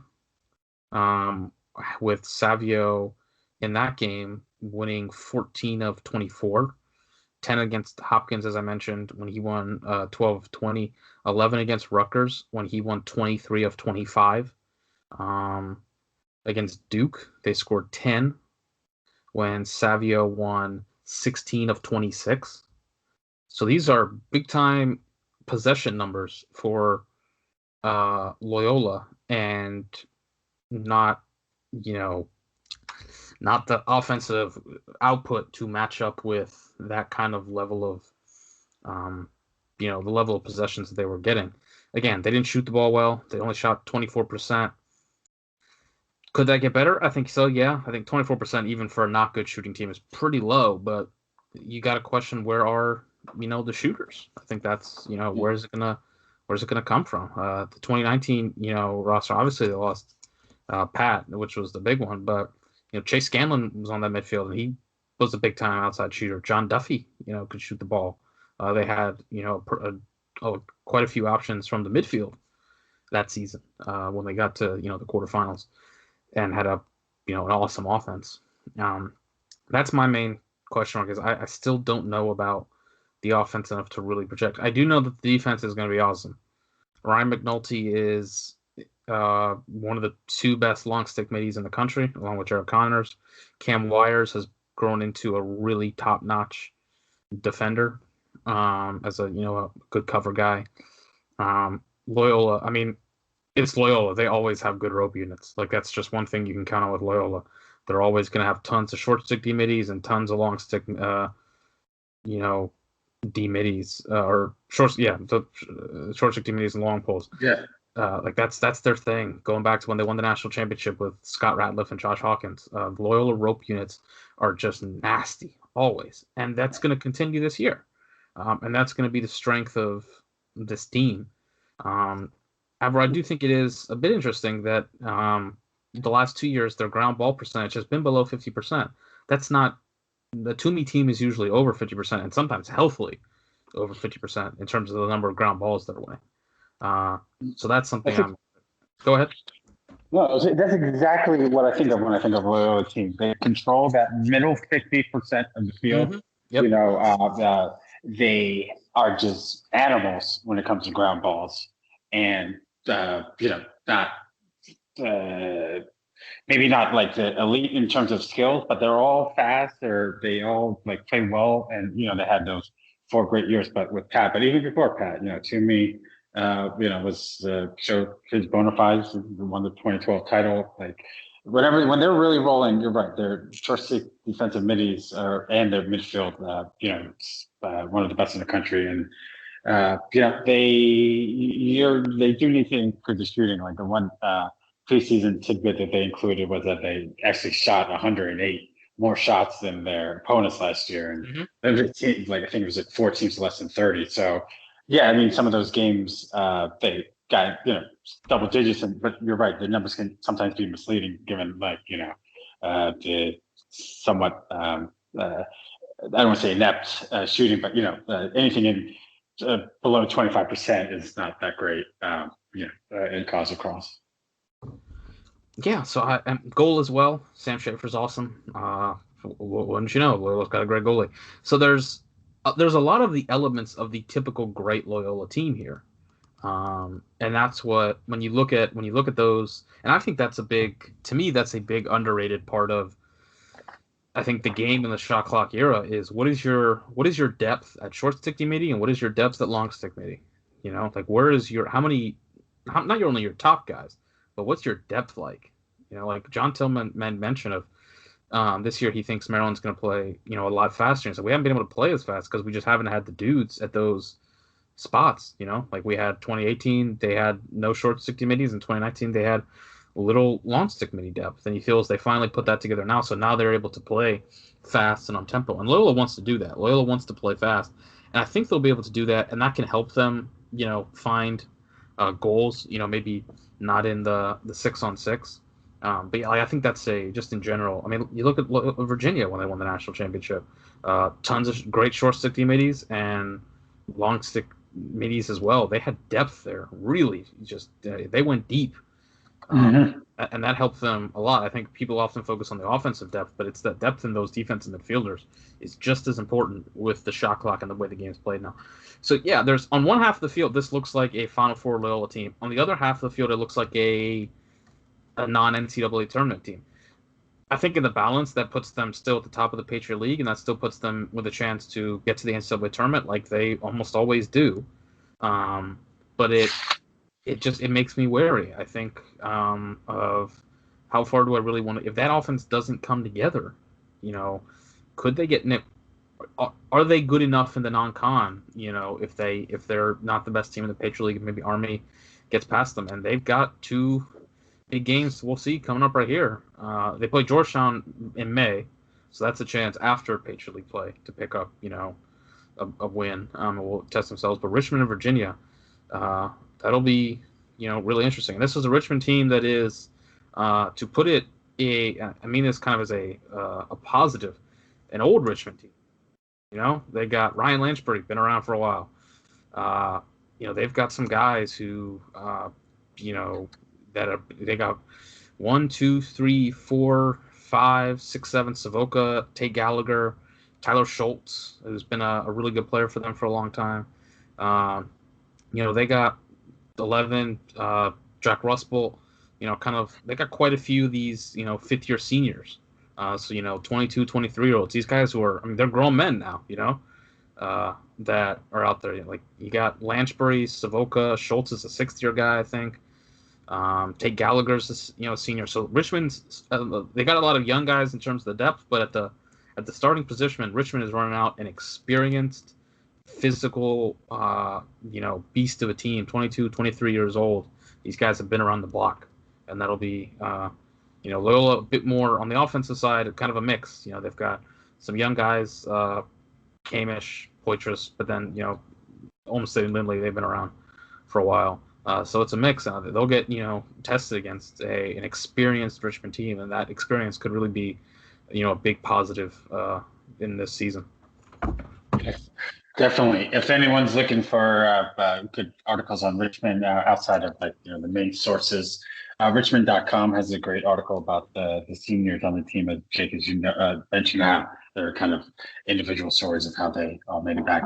with Savio in that game winning 14 of 24. 10 against Hopkins, as I mentioned, when he won 12 of 20. 11 against Rutgers when he won 23 of 25. Against Duke, they scored 10 when Savio won 16 of 26. So these are big-time possession numbers for Loyola, and not the offensive output to match up with that kind of level of, the level of possessions that they were getting. Again, they didn't shoot the ball well. They only shot 24%. Could that get better? I think so, yeah. I think 24% even for a not good shooting team is pretty low, but you got to question where are, the shooters. I think that's, where's it gonna come from? The 2019, roster, obviously they lost Pat, which was the big one, but Chase Scanlon was on that midfield, and he was a big-time outside shooter. John Duffy, could shoot the ball. They had, quite a few options from the midfield that season when they got to, the quarterfinals, and had an awesome offense. That's my main question mark, is I still don't know about the offense enough to really project. I do know that the defense is going to be awesome. Ryan McNulty is one of the 2 best long stick middies in the country, along with Jared Connors. Cam Wires has grown into a really top-notch defender, as a good cover guy. Loyola, I mean, it's Loyola. They always have good rope units. Like, that's just one thing you can count on with Loyola. They're always going to have tons of short stick D middies and tons of long stick, D middies, or short, the short stick D middies and long poles. Yeah. That's their thing. Going back to when they won the national championship with Scott Ratliff and Josh Hawkins, Loyola rope units are just nasty always, and that's going to continue this year, and that's going to be the strength of this team. However, I do think it is a bit interesting that the last 2 years their ground ball percentage has been below 50%. That's not the Toomey team is usually over 50% and sometimes healthily over 50% in terms of the number of ground balls they're winning. So that's something. Go ahead. No, that's exactly what I think of when I think of Loyola team. They control that middle 50% of the field. Mm-hmm. Yep. They are just animals when it comes to ground balls, and not maybe not like the elite in terms of skills, but they're all fast, or they all like play well, and they had those 4 great years. But with Pat, but even before Pat, Toomey, was showed his bona fides, won the 2012 title. Like when they're really rolling, you're right. Their short stick defensive middies and their midfield, one of the best in the country, and they do need to improve the shooting. Like the one preseason tidbit that they included was that they actually shot 108 more shots than their opponents last year, and every team, like I think it was like 4 teams less than 30. So. Yeah, I mean, some of those games they got double digits, but you're right. The numbers can sometimes be misleading, given the somewhat I don't want to say inept shooting, but anything in below 25% is not that great. In college lacrosse. Yeah, so goal as well. Sam Schaefer's awesome. Wouldn't you know? Loyola's got a great goalie. So there's a lot of the elements of the typical great Loyola team here, and that's what when you look at those, and I think that's a big underrated part of I think the game in the shot clock era is what is your depth at short stick meaty and what is your depth at long stick meaty? You know, like where is your not only your top guys, but what's your depth like? You know, like John Tillman mentioned of this year he thinks Maryland's going to play, you know, a lot faster. And so we haven't been able to play as fast because we just haven't had the dudes at those spots. You know, like we had 2018, they had no short stick middies. In 2019, they had little long stick midi depth, and he feels they finally put that together now. So now they're able to play fast and on tempo. And Loyola wants to do that. Loyola wants to play fast, and I think they'll be able to do that, and that can help them, you know, find goals. You know, maybe not in the 6-on-6. But yeah, I think that's just in general. I mean, you look at Virginia when they won the national championship. Tons of great short stick middies and long stick middies as well. They had depth there. Really, just they went deep. And that helped them a lot. I think people often focus on the offensive depth, but it's that depth in those defensive midfielders is just as important with the shot clock and the way the game's played now. So yeah, there's on one half of the field, this looks like a Final Four Loyola team. On the other half of the field, it looks like a non-NCAA tournament team. I think in the balance, that puts them still at the top of the Patriot League, and that still puts them with a chance to get to the NCAA tournament like they almost always do. But it makes me wary, I think, of how far do I really want to. If that offense doesn't come together, you know, could they get nipped? Are they good enough in the non-con? You know, if they're not the best team in the Patriot League, maybe Army gets past them, and they've got two big games we'll see coming up right here. They play Georgetown in May, so that's a chance after Patriot League play to pick up, you know, a win. Will test themselves. But Richmond and Virginia, that'll be, you know, really interesting. And this is a Richmond team that is, to put it, I mean this kind of as a positive, an old Richmond team. You know, they got Ryan Lanchbury, been around for a while. You know, they've got some guys who, you know, they got 1, 2, 3, 4, 5, 6, 7, Savoca, Tate Gallagher, Tyler Schultz, who's been a really good player for them for a long time. You know, they got 11, Jack Ruspel, you know, they got quite a few of these, you know, fifth-year seniors. So, you know, 22, 23-year-olds, these guys who are, I mean, they're grown men now, you know, that are out there. Like, you got Lanchbury, Savoca, Schultz is a sixth-year guy, I think. Tate Gallagher's, you know, senior. So Richmond's, they got a lot of young guys in terms of the depth, but at the starting position, Richmond is running out an experienced, physical, you know, beast of a team, 22, 23 years old. These guys have been around the block, and that'll be, you know, Loyola a bit more on the offensive side, kind of a mix. You know, they've got some young guys, Kamish, Poitras, but then, you know, Olmsted and Lindley, they've been around for a while. So it's a mix. They'll get, you know, tested against an experienced Richmond team, and that experience could really be, you know, a big positive in this season. Yes, definitely. If anyone's looking for good articles on Richmond outside of, like, you know, the main sources, Richmond.com has a great article about the seniors on the team. As Jake, as you know, mentioned, their kind of individual stories of how they all made it back,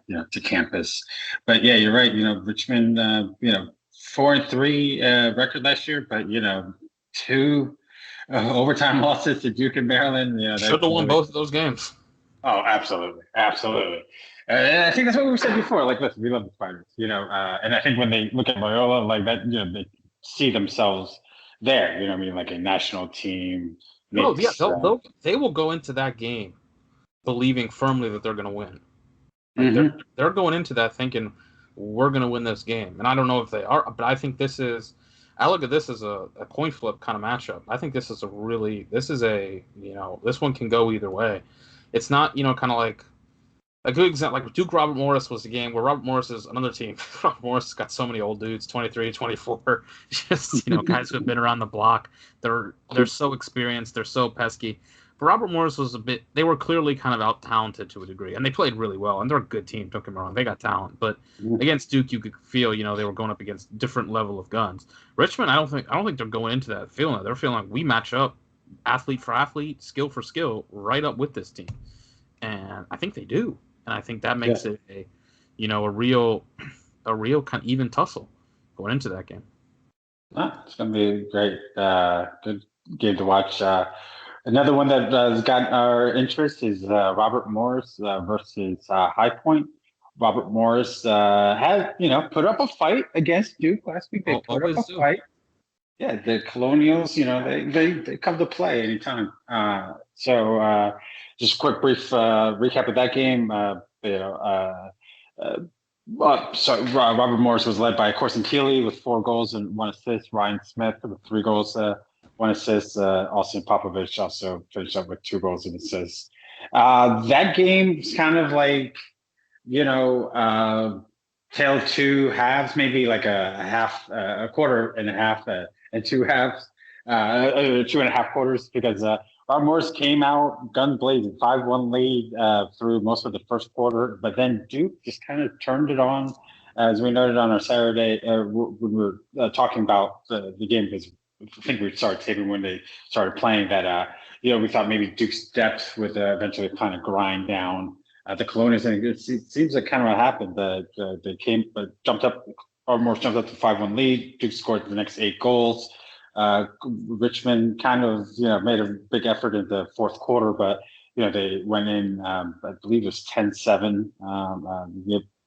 you know, to campus. But yeah, you're right. You know, Richmond, you know, 4-3 record last year, but, you know, 2 overtime losses to Duke and Maryland. You know, should have won both of those games. Oh, absolutely, absolutely. And I think that's what we said before. Like, listen, we love the Spiders, you know, and I think when they look at Loyola like that, you know, they see themselves there. You know what I mean? Like a national team. Oh yeah, they will go into that game believing firmly that they're going to win. Like they're going into that thinking we're going to win this game, and I don't know if they are, but I think I look at this as a coin flip kind of matchup. I think this is you know, this one can go either way. It's not, you know, kind of like a good example, like Duke Robert Morris was a game where Robert Morris is another team. Robert Morris has got so many old dudes, 23, 24, just, you know, guys who have been around the block. They're so experienced. They're so pesky. But Robert Morris was they were clearly kind of out-talented to a degree, and they played really well, and they're a good team, don't get me wrong. They got talent. But against Duke, you could feel, you know, they were going up against different level of guns. Richmond, I don't think they're going into that feeling. They're feeling like we match up athlete for athlete, skill for skill, right up with this team. And I think they do. And I think that makes it a real kind of even tussle going into that game. It's going to be a great, good game to watch. Another one that has got our interest is Robert Morris versus High Point. Robert Morris has, put up a fight against Duke last week. They put up a Always do. fight. Yeah, the Colonials, they come to play anytime. Just quick, brief recap of that game. Uh, Robert Morris was led by Corson Keeley with 4 goals and 1 assist. Ryan Smith with 3 goals, 1 assist. Austin Popovich also finished up with 2 goals and assists. That game's kind of like, tale of 2 halves, maybe like a half, a quarter and a half, and 2 halves, 2.5 quarters, because Rob Morris came out guns blazing, 5-1 lead through most of the first quarter, but then Duke just kind of turned it on, as we noted on our Saturday when we were talking about the game, because I think we started taping when they started playing that. We thought maybe Duke's depth would eventually kind of grind down the Colonials, and it seems like kind of what happened. They came, jumped up, or more jumped up to 5-1 lead. Duke scored the next 8 goals. Richmond kind of, made a big effort in the fourth quarter, but they went in. I believe it was 10-7.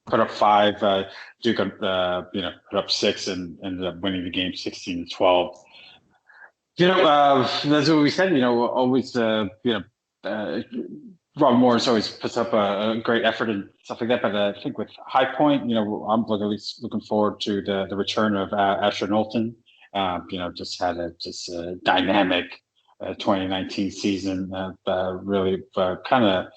Put up 5. Duke, put up 6 and ended up winning the game 16-12. That's what we said. Always, Rob Morris always puts up a great effort and stuff like that. But I think with High Point, I'm at least looking forward to the return of Asher Knowlton. Just had a dynamic 2019 season. Really kind of.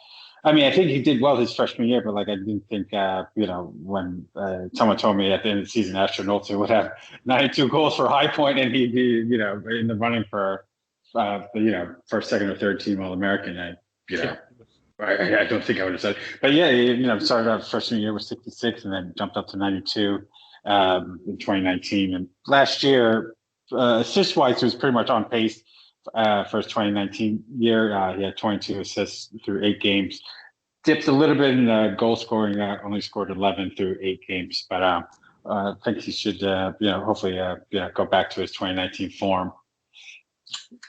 I mean, I think he did well his freshman year, but I didn't think, when someone told me at the end of the season, Asher Knowlton would have 92 goals for High Point and he'd be, in the running for, first, second, or third team All-American. I don't think I would have said it. But yeah, started out freshman year with 66 and then jumped up to 92 in 2019. And last year, assist-wise, he was pretty much on pace for his 2019 year. He had 22 assists through 8 games. Dipped a little bit in goal scoring. Only scored 11 through 8 games. But I think he should, hopefully, go back to his 2019 form.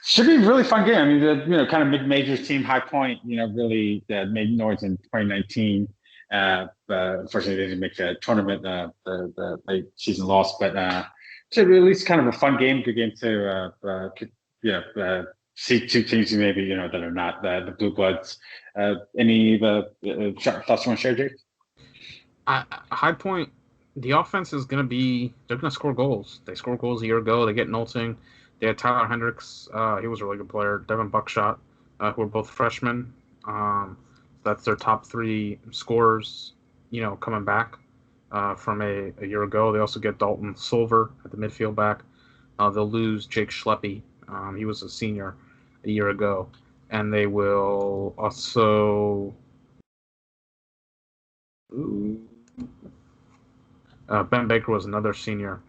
Should be a really fun game. I mean, the kind of mid-majors team, High Point, really made noise in 2019. Unfortunately, they didn't make the tournament, the late season loss, but should be at least kind of a fun game, good game to see 2 teams maybe that are not the Blue Bloods. Any thoughts you want to share, Jake? High Point, the offense is going to be, they're going to score goals. They scored goals a year ago. They get Knowlton. They had Tyler Hendricks. He was a really good player. Devin Buckshot, who are both freshmen. That's their top 3 scorers, coming back from a year ago. They also get Dalton Silver at the midfield back. They'll lose Jake Schleppe. He was a senior a year ago. And they will also... Ben Baker was another senior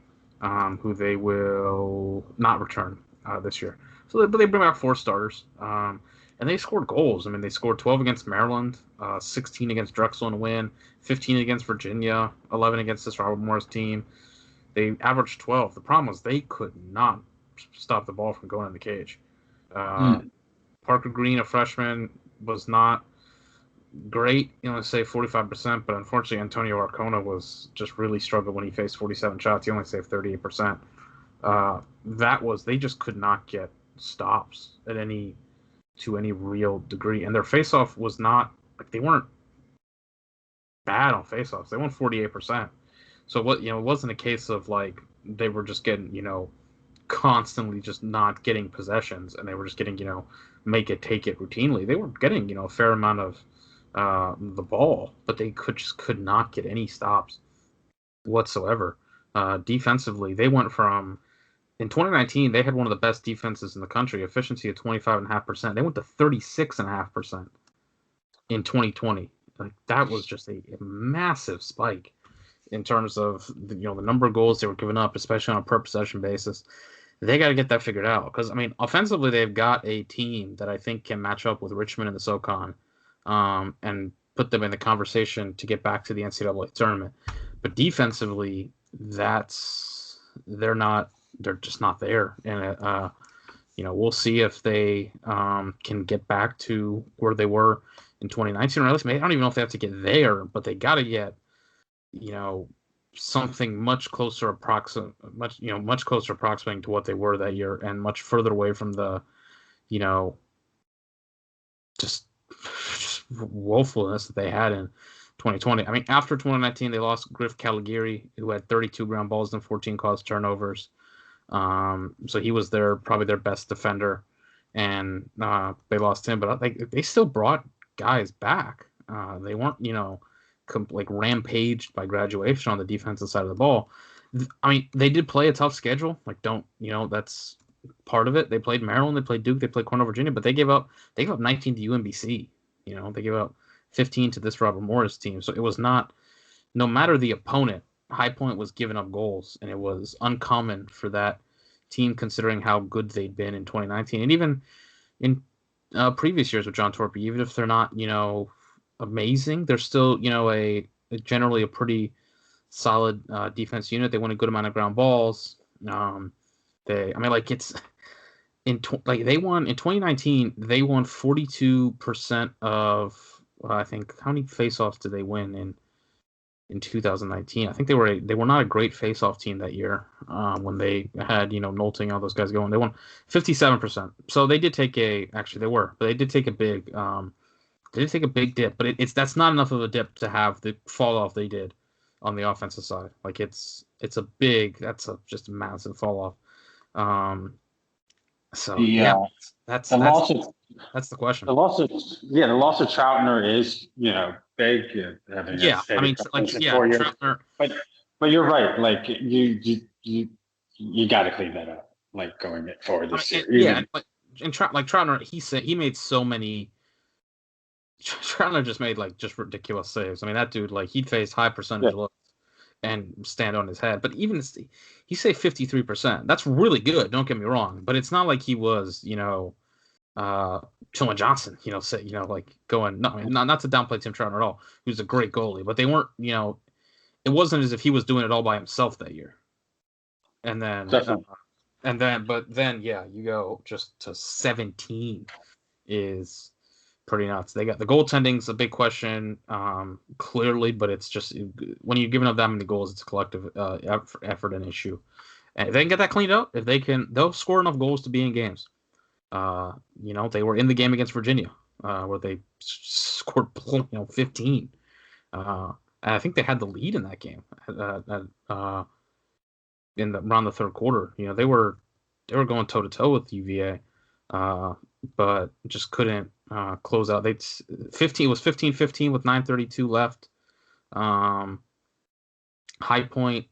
who they will not return this year. So they bring back 4 starters. And they scored goals. I mean, they scored 12 against Maryland, 16 against Drexel in a win, 15 against Virginia, 11 against this Robert Morris team. They averaged 12. The problem was they could not stop the ball from going in the cage. Parker Green, a freshman, was not great, say 45%, but unfortunately Antonio Arcona was just really struggled when he faced 47 shots. He only saved 38%. They just could not get stops to any real degree. And their faceoff was not, they weren't bad on faceoffs. They won 48%. So it wasn't a case of they were just getting, constantly just not getting possessions and they were just getting, make it, take it routinely. They were getting, a fair amount of the ball, but they could not get any stops whatsoever. Defensively, they went from, in 2019, they had one of the best defenses in the country, efficiency of 25.5%. They went to 36.5% in 2020. That was just a massive spike in terms of the number of goals they were giving up, especially on a per possession basis. They got to get that figured out because, offensively, they've got a team that I think can match up with Richmond in the SoCon and put them in the conversation to get back to the NCAA tournament. But defensively, they're just not there. And we'll see if they can get back to where they were in 2019, or at least I don't even know if they have to get there, but they got to get, something much closer approximating to what they were that year, and much further away from the, just woefulness that they had in 2020. I mean, after 2019, they lost Griff Caligari, who had 32 ground balls and 14 caused turnovers. So he was probably their best defender, and they lost him. But they still brought guys back. They weren't, like rampaged by graduation on the defensive side of the ball. I mean, they did play a tough schedule. Like, that's part of it. They played Maryland, they played Duke, they played Cornell, Virginia, but they gave up 19 to UMBC. They gave up 15 to this Robert Morris team. So it was not, no matter the opponent, High Point was giving up goals, and it was uncommon for that team considering how good they'd been in 2019, and even in previous years with John Torpy. Even if they're not, amazing, they're still, generally a pretty solid defense unit. They win a good amount of ground balls. They won in 2019. They won 42% of I think, how many faceoffs did they win in 2019? I think they were not a great faceoff team that year when they had Nolting, all those guys going. They won 57%. So they did take a big dip, but that's not enough of a dip to have the fall off they did on the offensive side. Like that's just a massive fall off. That's the question. The loss of Troutner is big. Having a steady for 4 years. Troutner, but you're right. Like you got to clean that up. Like going forward this year. Troutner, he made so many. Troutner just made just ridiculous saves. I mean, that dude, he'd face high percentage looks and stand on his head. But even he saved 53%. That's really good. Don't get me wrong. But it's not like he was, Tillman Johnson, going. No, not to downplay Tim Troutner at all. He was a great goalie, but they weren't. It wasn't as if he was doing it all by himself that year. And then, you go just to 17 is pretty nuts. They got the goaltending's a big question, clearly, but it's just when you're giving up that many goals, it's a collective effort and issue. And if they can get that cleaned up, they'll score enough goals to be in games. They were in the game against Virginia, where they scored 15. And I think they had the lead in that game around the third quarter. They were going toe to toe with UVA, but just couldn't close out. It was 15-15 with 9:32 left. High Point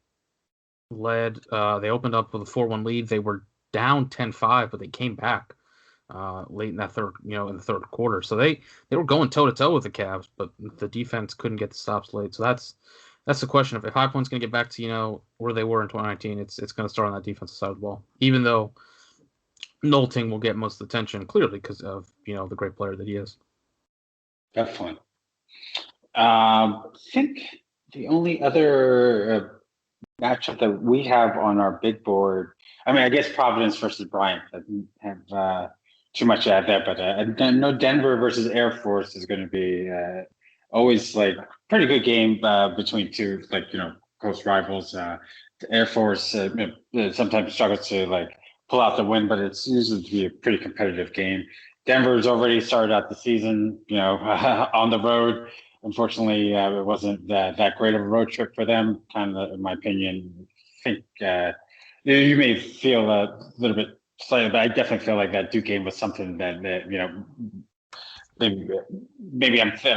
led. They opened up with a 4-1 lead. They were down 10-5, but they came back late in that third, in the third quarter. So they were going toe to toe with the Cavs, but the defense couldn't get the stops late. So that's the question. If High Point's going to get back to where they were in 2019, it's going to start on that defensive side of the ball. Even though Nolting will get most of the attention, clearly because of the great player that he is. Definitely. I think the only other matchup that we have on our big board, I mean, I guess Providence versus Bryant doesn't have too much to add there, but I know Denver versus Air Force is going to be always pretty good game between two close rivals. Air Force sometimes struggles to pull out the win, but it's usually to be a pretty competitive game. Denver's already started out the season, on the road. Unfortunately, it wasn't that great of a road trip for them. Kind of, in my opinion, I think you may feel a little bit slightly, but I definitely feel like that Duke game was something that maybe I'm a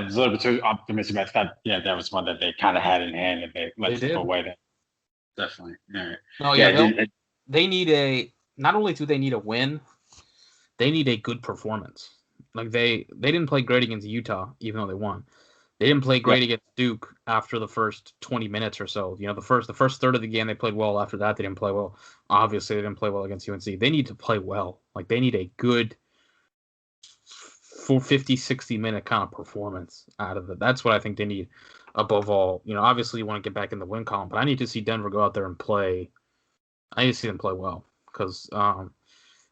little bit too optimistic. But I thought, that was one that they kind of had in hand, and they let it go away. There, definitely. All right. They need not only do they need a win, they need a good performance. They didn't play great against Utah, even though they won. They didn't play great against Duke after the first 20 minutes or so. The first third of the game they played well. After that, they didn't play well. Obviously, they didn't play well against UNC. They need to play well. They need a good 50, 60-minute kind of performance out of it. That's what I think they need above all. Obviously, you want to get back in the win column, but I need to see Denver go out there and play. I need to see them play well because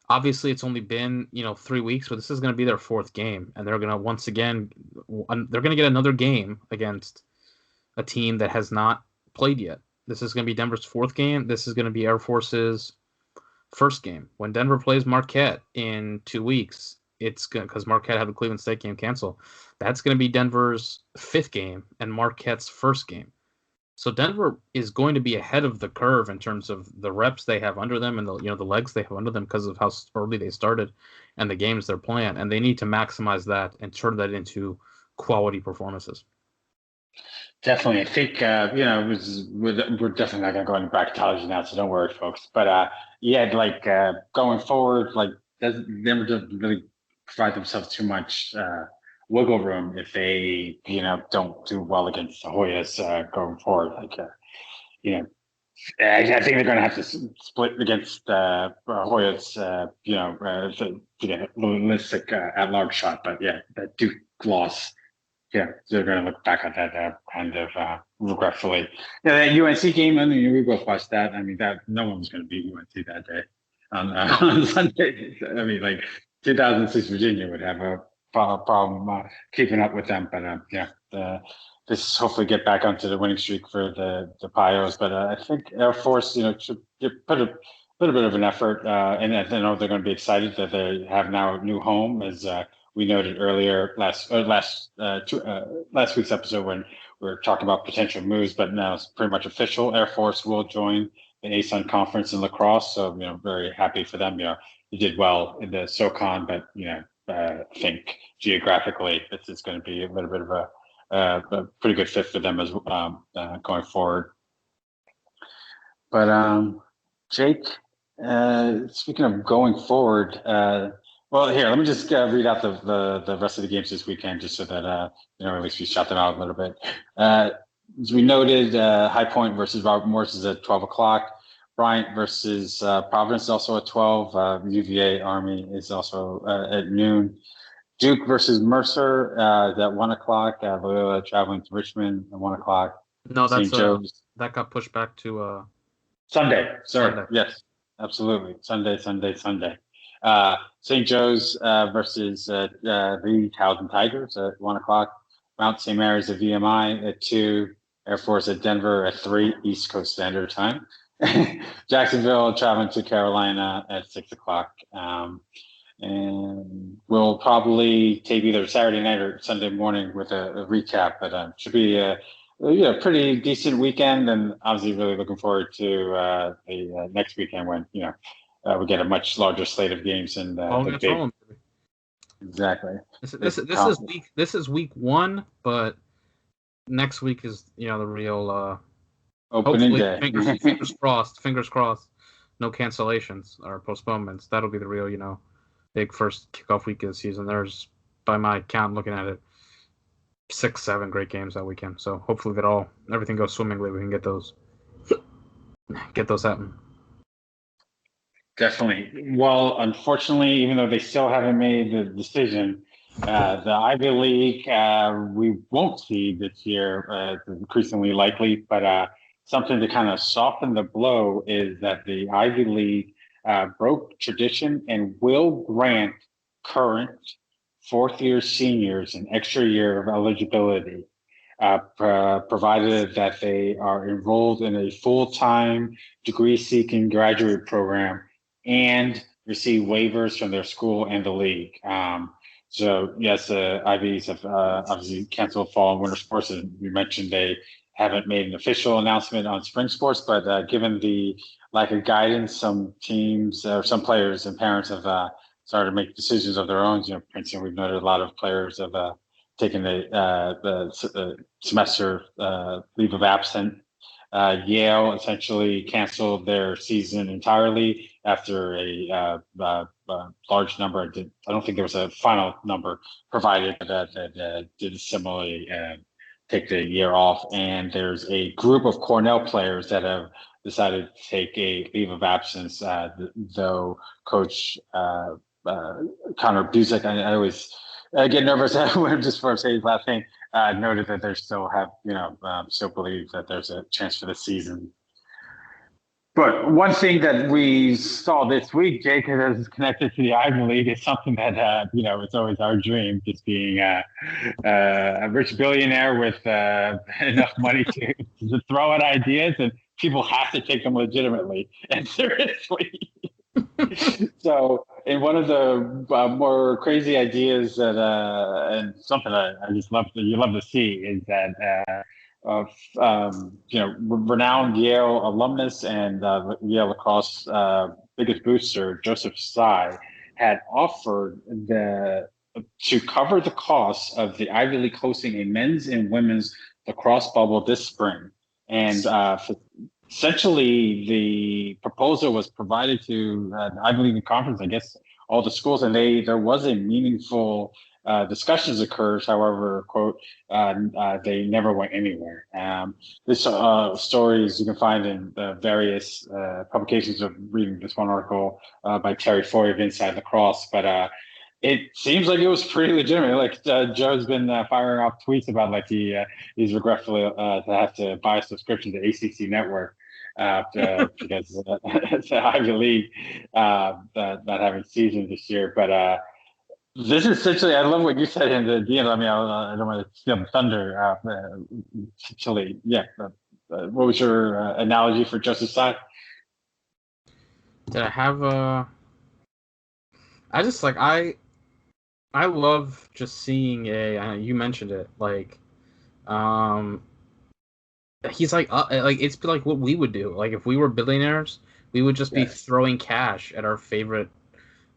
obviously it's only been 3 weeks, but this is going to be their fourth game, and they're going to once again they're going to get another game against a team that has not played yet. This is going to be Denver's fourth game. This is going to be Air Force's first game. When Denver plays Marquette in 2 weeks, it's going because Marquette had the Cleveland State game canceled. That's going to be Denver's fifth game and Marquette's first game. So Denver is going to be ahead of the curve in terms of the reps they have under them and the legs they have under them because of how early they started and the games they're playing, and they need to maximize that and turn that into quality performances. Definitely. I think, we're definitely not going to go into bracketology now, so don't worry, folks. But going forward, Denver doesn't really provide themselves too much wiggle room if they, don't do well against the Hoyas going forward. I think they're going to have to split against Hoyas, realistic at-large shot. But yeah, that Duke loss. Yeah, they're going to look back at that kind of regretfully. Yeah, that UNC game. I mean, we both watched that. I mean, that no one was going to beat UNC that day on Sunday. I mean, 2006 Virginia would have a problem keeping up with them. But this hopefully get back onto the winning streak for the Pios. But I think Air Force, should put a little bit of an effort, and I know they're going to be excited that they have now a new home as. We noted earlier last week's episode when we were talking about potential moves, but now it's pretty much official. Air Force will join the ASUN conference in lacrosse, so very happy for them. They did well in the SoCon, but I think geographically this is going to be a little bit of a pretty good fit for them as going forward. But Jake, speaking of going forward. Well, here, let me just read out the rest of the games this weekend, just so that at least we shout them out a little bit. As we noted, High Point versus Robert Morris is at 12 o'clock. Bryant versus Providence is also at 12. UVA Army is also at noon. Duke versus Mercer is at 1 o'clock. Loyola traveling to Richmond at 1 o'clock. No, that's that got pushed back to Sunday. Sorry, Sunday. Yes, absolutely. Sunday. St. Joe's versus the Towson Tigers at 1 o'clock. Mount St. Mary's at VMI at 2. Air Force at Denver at 3 East Coast Standard Time. Jacksonville traveling to Carolina at 6 o'clock. And we'll probably take either Saturday night or Sunday morning with a recap, but should be a pretty decent weekend, and obviously really looking forward to the next weekend when we get a much larger slate of games and the big. Exactly. This is week 1, but next week is the real opening day. Fingers crossed. No cancellations or postponements. That'll be the real big first kickoff week of the season. There's, by my count, looking at it, 6-7 great games that weekend. So hopefully everything goes swimmingly. We can get those happening. Definitely. Well, unfortunately, even though they still haven't made the decision, the Ivy League we won't see this year. It's increasingly likely, but something to kind of soften the blow is that the Ivy League broke tradition and will grant current fourth-year seniors an extra year of eligibility, provided that they are enrolled in a full-time degree-seeking graduate program and receive waivers from their school and the league. So yes, the IVs have obviously canceled fall and winter sports. As we mentioned, they haven't made an official announcement on spring sports, but given the lack of guidance, some teams or some players and parents have started to make decisions of their own. For instance, we've noted a lot of players have taken the semester leave of absence. Yale essentially canceled their season entirely after a large number. I don't think there was a final number provided that did similarly take the year off. And there's a group of Cornell players that have decided to take a leave of absence, though Coach Connor Busick, I always get nervous just for saying his last name, noted that they still have, still believe that there's a chance for the season. But one thing that we saw this week, Jake, that is connected to the Ivy League, is something that it's always our dream, just being a rich billionaire with enough money to throw at ideas, and people have to take them legitimately and seriously. So, in one of the more crazy ideas that, and something that I just love to see is that of renowned Yale alumnus and Yale lacrosse biggest booster Joseph Tsai had offered to cover the cost of the Ivy League hosting a men's and women's lacrosse bubble this spring, and essentially the proposal was provided to the Ivy League conference, I guess, all the schools, and there was a meaningful discussions occurs. However, quote, they never went anywhere. This stories you can find in the various publications of reading this one article by Terry Foy of Inside Lacrosse, but it seems like it was pretty legitimate. Like Joe's been firing off tweets about like he's regretfully to have to buy a subscription to ACC Network because the Ivy League not having season this year. But this is essentially, I love what you said in the DM. I mean, I don't want to steal the thunder. Essentially, yeah. What was your analogy for Joseph Tsai? Did I have a? I just like I love just seeing you mentioned it, like, he's like it's like what we would do. Like if we were billionaires, we would just be throwing cash at our favorite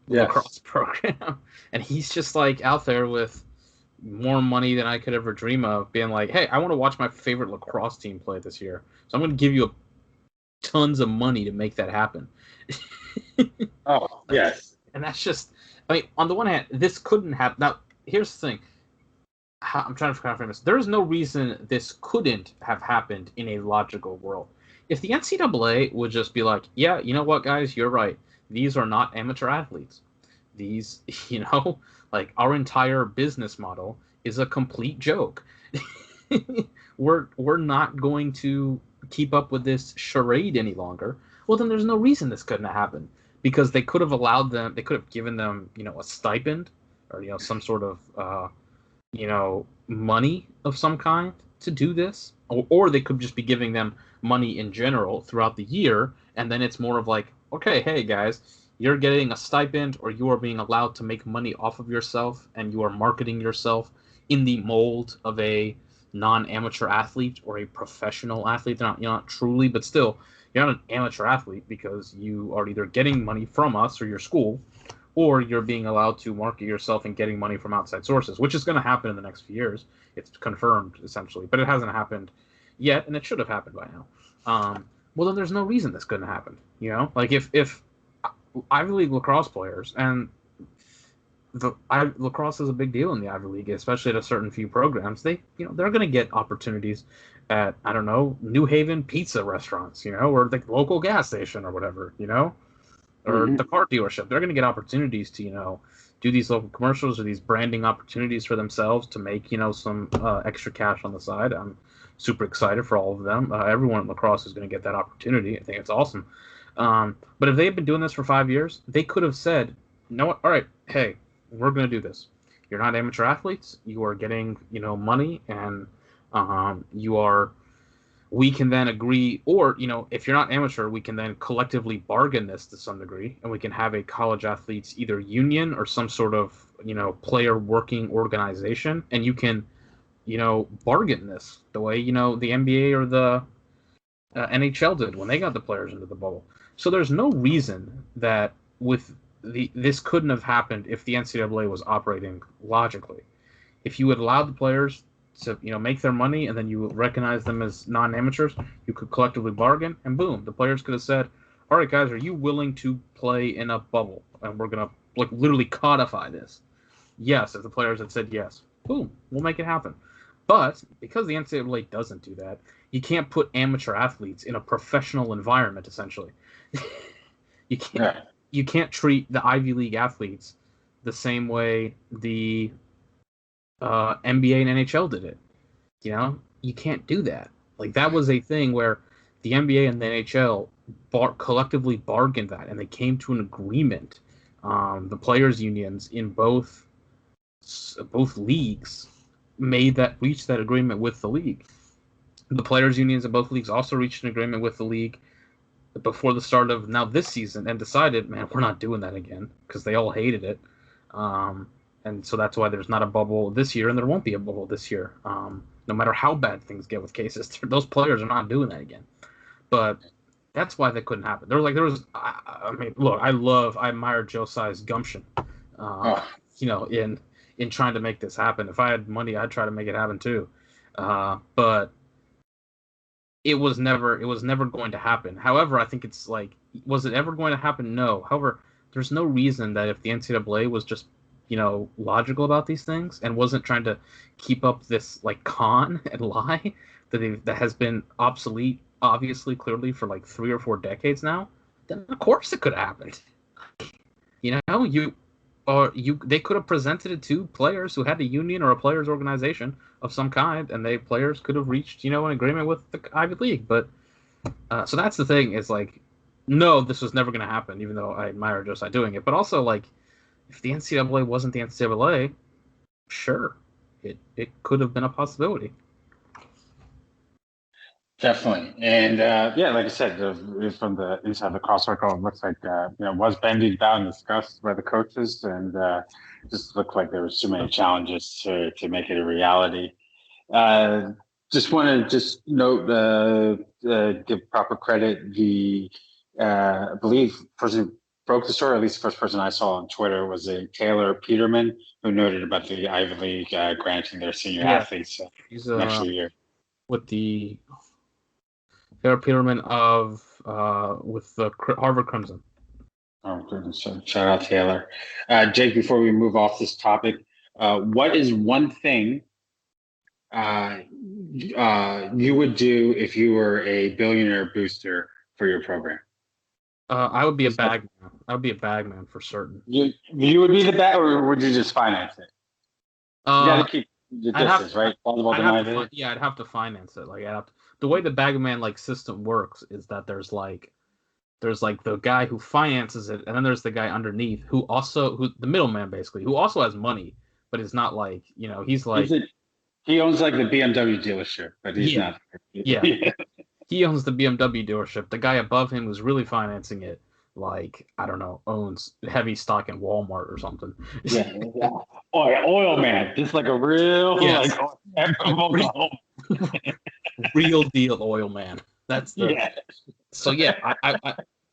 lacrosse program, and he's just like out there with more money than I could ever dream of, being like, hey, I want to watch my favorite lacrosse team play this year, so I'm going to give you tons of money to make that happen. Oh, yes. And that's just, I mean, on the one hand, this couldn't happen. Now, here's the thing. I'm trying to figure out how to frame this. There is no reason this couldn't have happened in a logical world. If the NCAA would just be like, yeah, you know what, guys, you're right. These are not amateur athletes. These, like our entire business model is a complete joke. We're not going to keep up with this charade any longer. Well, then there's no reason this couldn't have happened, because they could have allowed them, they could have given them, a stipend or, some sort of, money of some kind to do this, or they could just be giving them money in general throughout the year, and then it's more of like, okay, hey guys, you're getting a stipend, or you are being allowed to make money off of yourself, and you are marketing yourself in the mold of a non-amateur athlete or a professional athlete. You're not truly, but still, you're not an amateur athlete because you are either getting money from us or your school, or you're being allowed to market yourself and getting money from outside sources, which is going to happen in the next few years. It's confirmed, essentially, but it hasn't happened yet, and it should have happened by now. Well, then there's no reason this couldn't happen. Like if Ivy League lacrosse players, and lacrosse is a big deal in the Ivy League, especially at a certain few programs. They're going to get opportunities at, I don't know, New Haven pizza restaurants, or the local gas station or whatever, or the car dealership. They're going to get opportunities to, do these local commercials or these branding opportunities for themselves to make, some extra cash on the side. I'm super excited for all of them. Everyone in lacrosse is going to get that opportunity. I think it's awesome. But if they had been doing this for 5 years, they could have said, you know what? All right, hey, we're going to do this. You're not amateur athletes. You are getting, money, and we can then agree, or, if you're not amateur, we can then collectively bargain this to some degree, and we can have a college athletes either union or some sort of, player working organization, and you can, bargain this the way, the NBA or the NHL did when they got the players into the bubble. So there's no reason that this couldn't have happened if the NCAA was operating logically. If you had allowed the players to, make their money, and then you recognize them as non-amateurs, you could collectively bargain, and boom, the players could have said, all right, guys, are you willing to play in a bubble? And we're going to literally codify this. Yes, if the players had said yes, boom, we'll make it happen. But because the NCAA doesn't do that, you can't put amateur athletes in a professional environment, essentially. You can't treat the Ivy League athletes the same way the NBA and NHL did it. You can't do that. Like, that was a thing where the NBA and the NHL collectively bargained that, and they came to an agreement. The players' unions in both leagues reached that agreement with the league. The players' unions in both leagues also reached an agreement with the league before the start of now this season and decided, man, we're not doing that again because they all hated it. And so that's why there's not a bubble this year, and there won't be a bubble this year. No matter how bad things get with cases, those players are not doing that again. But that's why that couldn't happen. I mean, look, I admire Josiah's gumption, in trying to make this happen. If I had money, I'd try to make it happen too. But it was never going to happen. However, I think it's like, was it ever going to happen? No. However, there's no reason that if the NCAA was just, logical about these things and wasn't trying to keep up this like con and lie that has been obsolete, obviously, clearly for like 3 or 4 decades now, then of course it could have happened. They could have presented it to players who had a union or a players organization of some kind, and players could have reached, an agreement with the Ivy League. But so that's the thing, is like, no, this was never going to happen, even though I admire Josiah doing it. But also, like, if the NCAA wasn't the NCAA, sure, it could have been a possibility. Definitely. And like I said, from the inside the cross circle, it looks like was bandied about and discussed by the coaches, and just looked like there was too many challenges to make it a reality. Just want to note, give proper credit. I believe person who broke the story, at least the first person I saw on Twitter, was a Taylor Peterman, who noted about the Ivy League granting their senior athletes next year with the Taylor Peterman of with the Harvard Crimson. Oh goodness! Shout out Taylor. Jake, before we move off this topic, what is one thing you would do if you were a billionaire booster for your program? I would be a bag man. I would be a bag man for certain. You would be the bag, or would you just finance it? You got to keep the distance, right? I'd have to finance it. Like, the way the bag man like system works is that there's like the guy who finances it, and then there's the guy underneath who the middleman basically, who also has money, but is not like, he's like, he owns like the BMW dealership, but he's not. Yeah. He owns the BMW dealership. The guy above him who's really financing it, like, I don't know, owns heavy stock in Walmart or something. Yeah. Oil man, just like a real, real deal oil man. That's So yeah,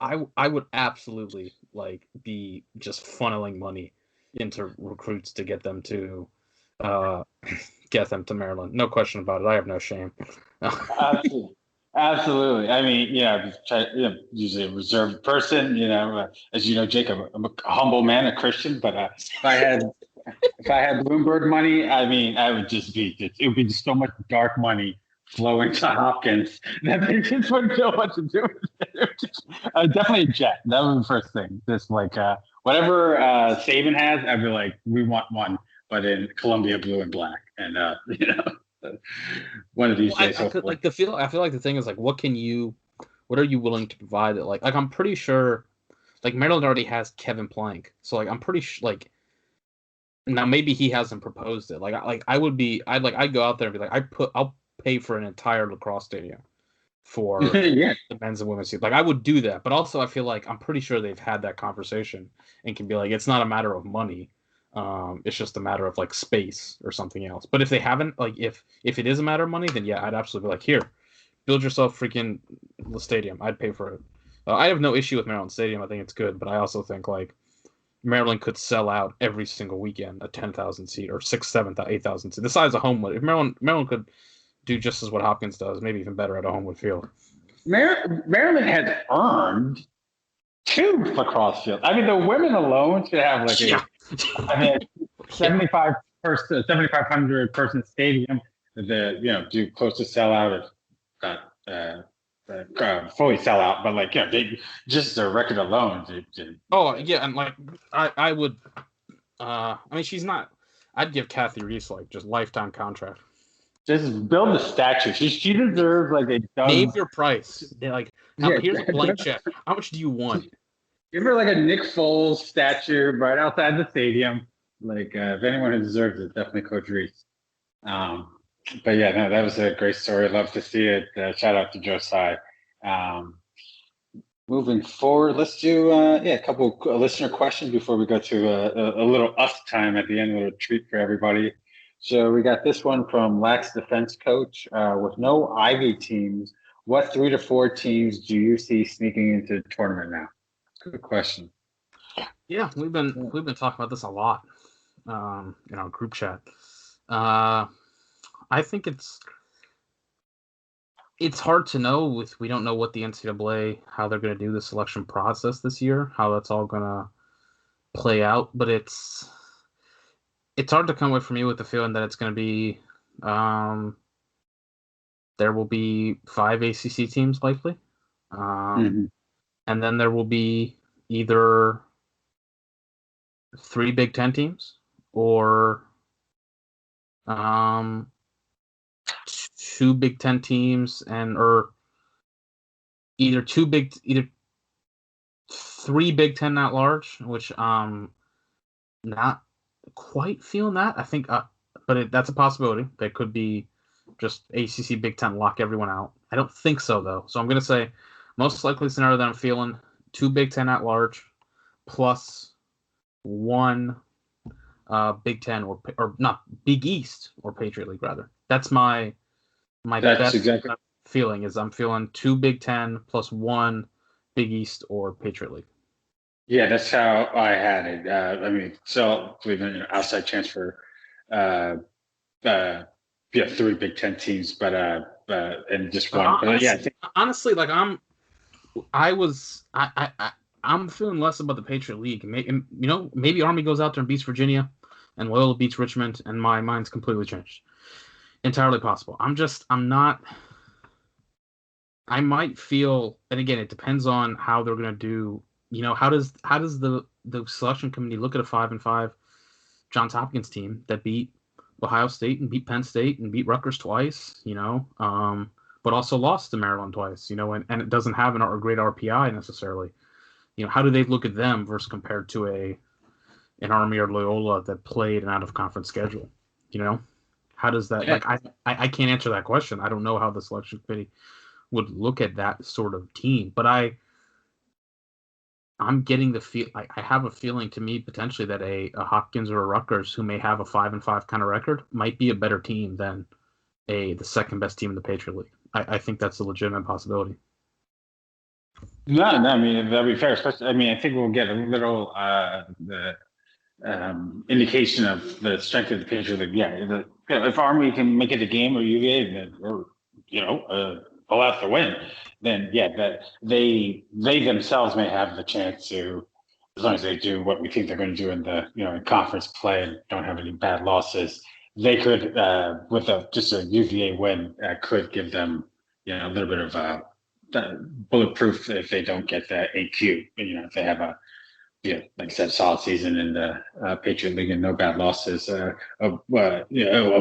I would absolutely like be just funneling money into recruits to get them to Maryland. No question about it. I have no shame. Absolutely. I mean, usually a reserved person, as you know, Jake, I'm a humble man, a Christian, but if I had Bloomberg money, I mean, it would be so much dark money flowing to Hopkins that they just wouldn't know what to do with it. Definitely a jet. That was the first thing. Just like whatever Saban has, I'd be like, we want one, but in Columbia blue and black. And one of these days. I feel like the thing is like, what are you willing to provide? Like I'm pretty sure, like, Maryland already has Kevin Plank, so like I'm pretty sure, like, now maybe he hasn't proposed it. I'd go out there and be like, I'll pay for an entire lacrosse stadium for the men's and women's team. Like, I would do that, but also I feel like I'm pretty sure they've had that conversation and can be like, it's not a matter of money. It's just a matter of like space or something else. But if they haven't, like, if it is a matter of money, then yeah, I'd absolutely be like, here, build yourself freaking the stadium. I'd pay for it. I have no issue with Maryland Stadium. I think it's good, but I also think like Maryland could sell out every single weekend a 10,000 seat or 6, 7, 8,000 seat. The size of Homewood. If Maryland could do just as what Hopkins does, maybe even better at a Homewood field. Maryland has earned 2 lacrosse fields. I mean, the women alone should have like 7,500 person stadium. Do close to sell out, fully sell out, but like just the record alone. And like I would. I mean, she's not. I'd give Kathy Reese like just lifetime contract. Just build a statue. She deserves like a Name Doug. your price. They're like, Yeah, here's a blank check. How much do you want? give her like a Nick Foles statue right outside the stadium. Like if anyone who deserves it, definitely Coach Reese. Um, but yeah, no, that was a great story. Love to see it. Shout out to Josiah. Um, Moving forward, let's do a couple listener questions before we go to a little us time at the end, a little treat for everybody. So we got this one from Lax Defense Coach. With no Ivy teams, what 3 to 4 teams do you see sneaking into the tournament now? Good question. Yeah, we've been talking about this a lot in our group chat. I think it's hard to know we don't know what the NCAA, how they're going to do the selection process this year, how that's all going to play out. But it's hard to come away from me with the feeling that it's going to be there will be 5 ACC teams likely, and then there will be either 3 Big Ten teams or 2 Big Ten teams or either 3 Big Ten at large, which not quite feeling that. I think, but that's a possibility. That could be just ACC Big Ten lock everyone out. I don't think so though. So I'm gonna say most likely scenario that I'm feeling 2 Big Ten at large plus 1 Big Ten or not Big East or Patriot League rather. That's my best exactly. feeling is I'm feeling 2 Big Ten plus 1 Big East or Patriot League. Yeah, that's how I had it. I mean, so believe in outside chance for, uh, 3 Big Ten teams, but and just one. Honestly, Yeah, honestly, like I'm feeling less about the Patriot League. Maybe Army goes out there and beats Virginia, and Loyola beats Richmond, and my mind's completely changed. Entirely possible. I'm not. I might feel, and again, it depends on how they're going to do. How does the selection committee look at a 5-5 Johns Hopkins team that beat Ohio State and beat Penn State and beat Rutgers twice, but also lost to Maryland twice, and it doesn't have a great RPI necessarily. How do they look at them versus compared to an Army or Loyola that played an out of conference schedule? How does that I can't answer that question. I don't know how the selection committee would look at that sort of team, but I'm getting the feel. I have a feeling to me potentially that a Hopkins or a Rutgers who may have a 5-5 kind of record might be a better team than the second best team in the Patriot League. I think that's a legitimate possibility. No, I mean that'd be fair. Especially, I mean, I think we'll get a little indication of the strength of the Patriot League. Yeah, if Army can make it a game or UVA, or pull out the win, then yeah, that they themselves may have the chance to, as long as they do what we think they're going to do in the in conference play and don't have any bad losses, they could with just a UVA win could give them a little bit of bulletproof if they don't get the AQ. If they have a like I said, solid season in the Patriot League and no bad losses. A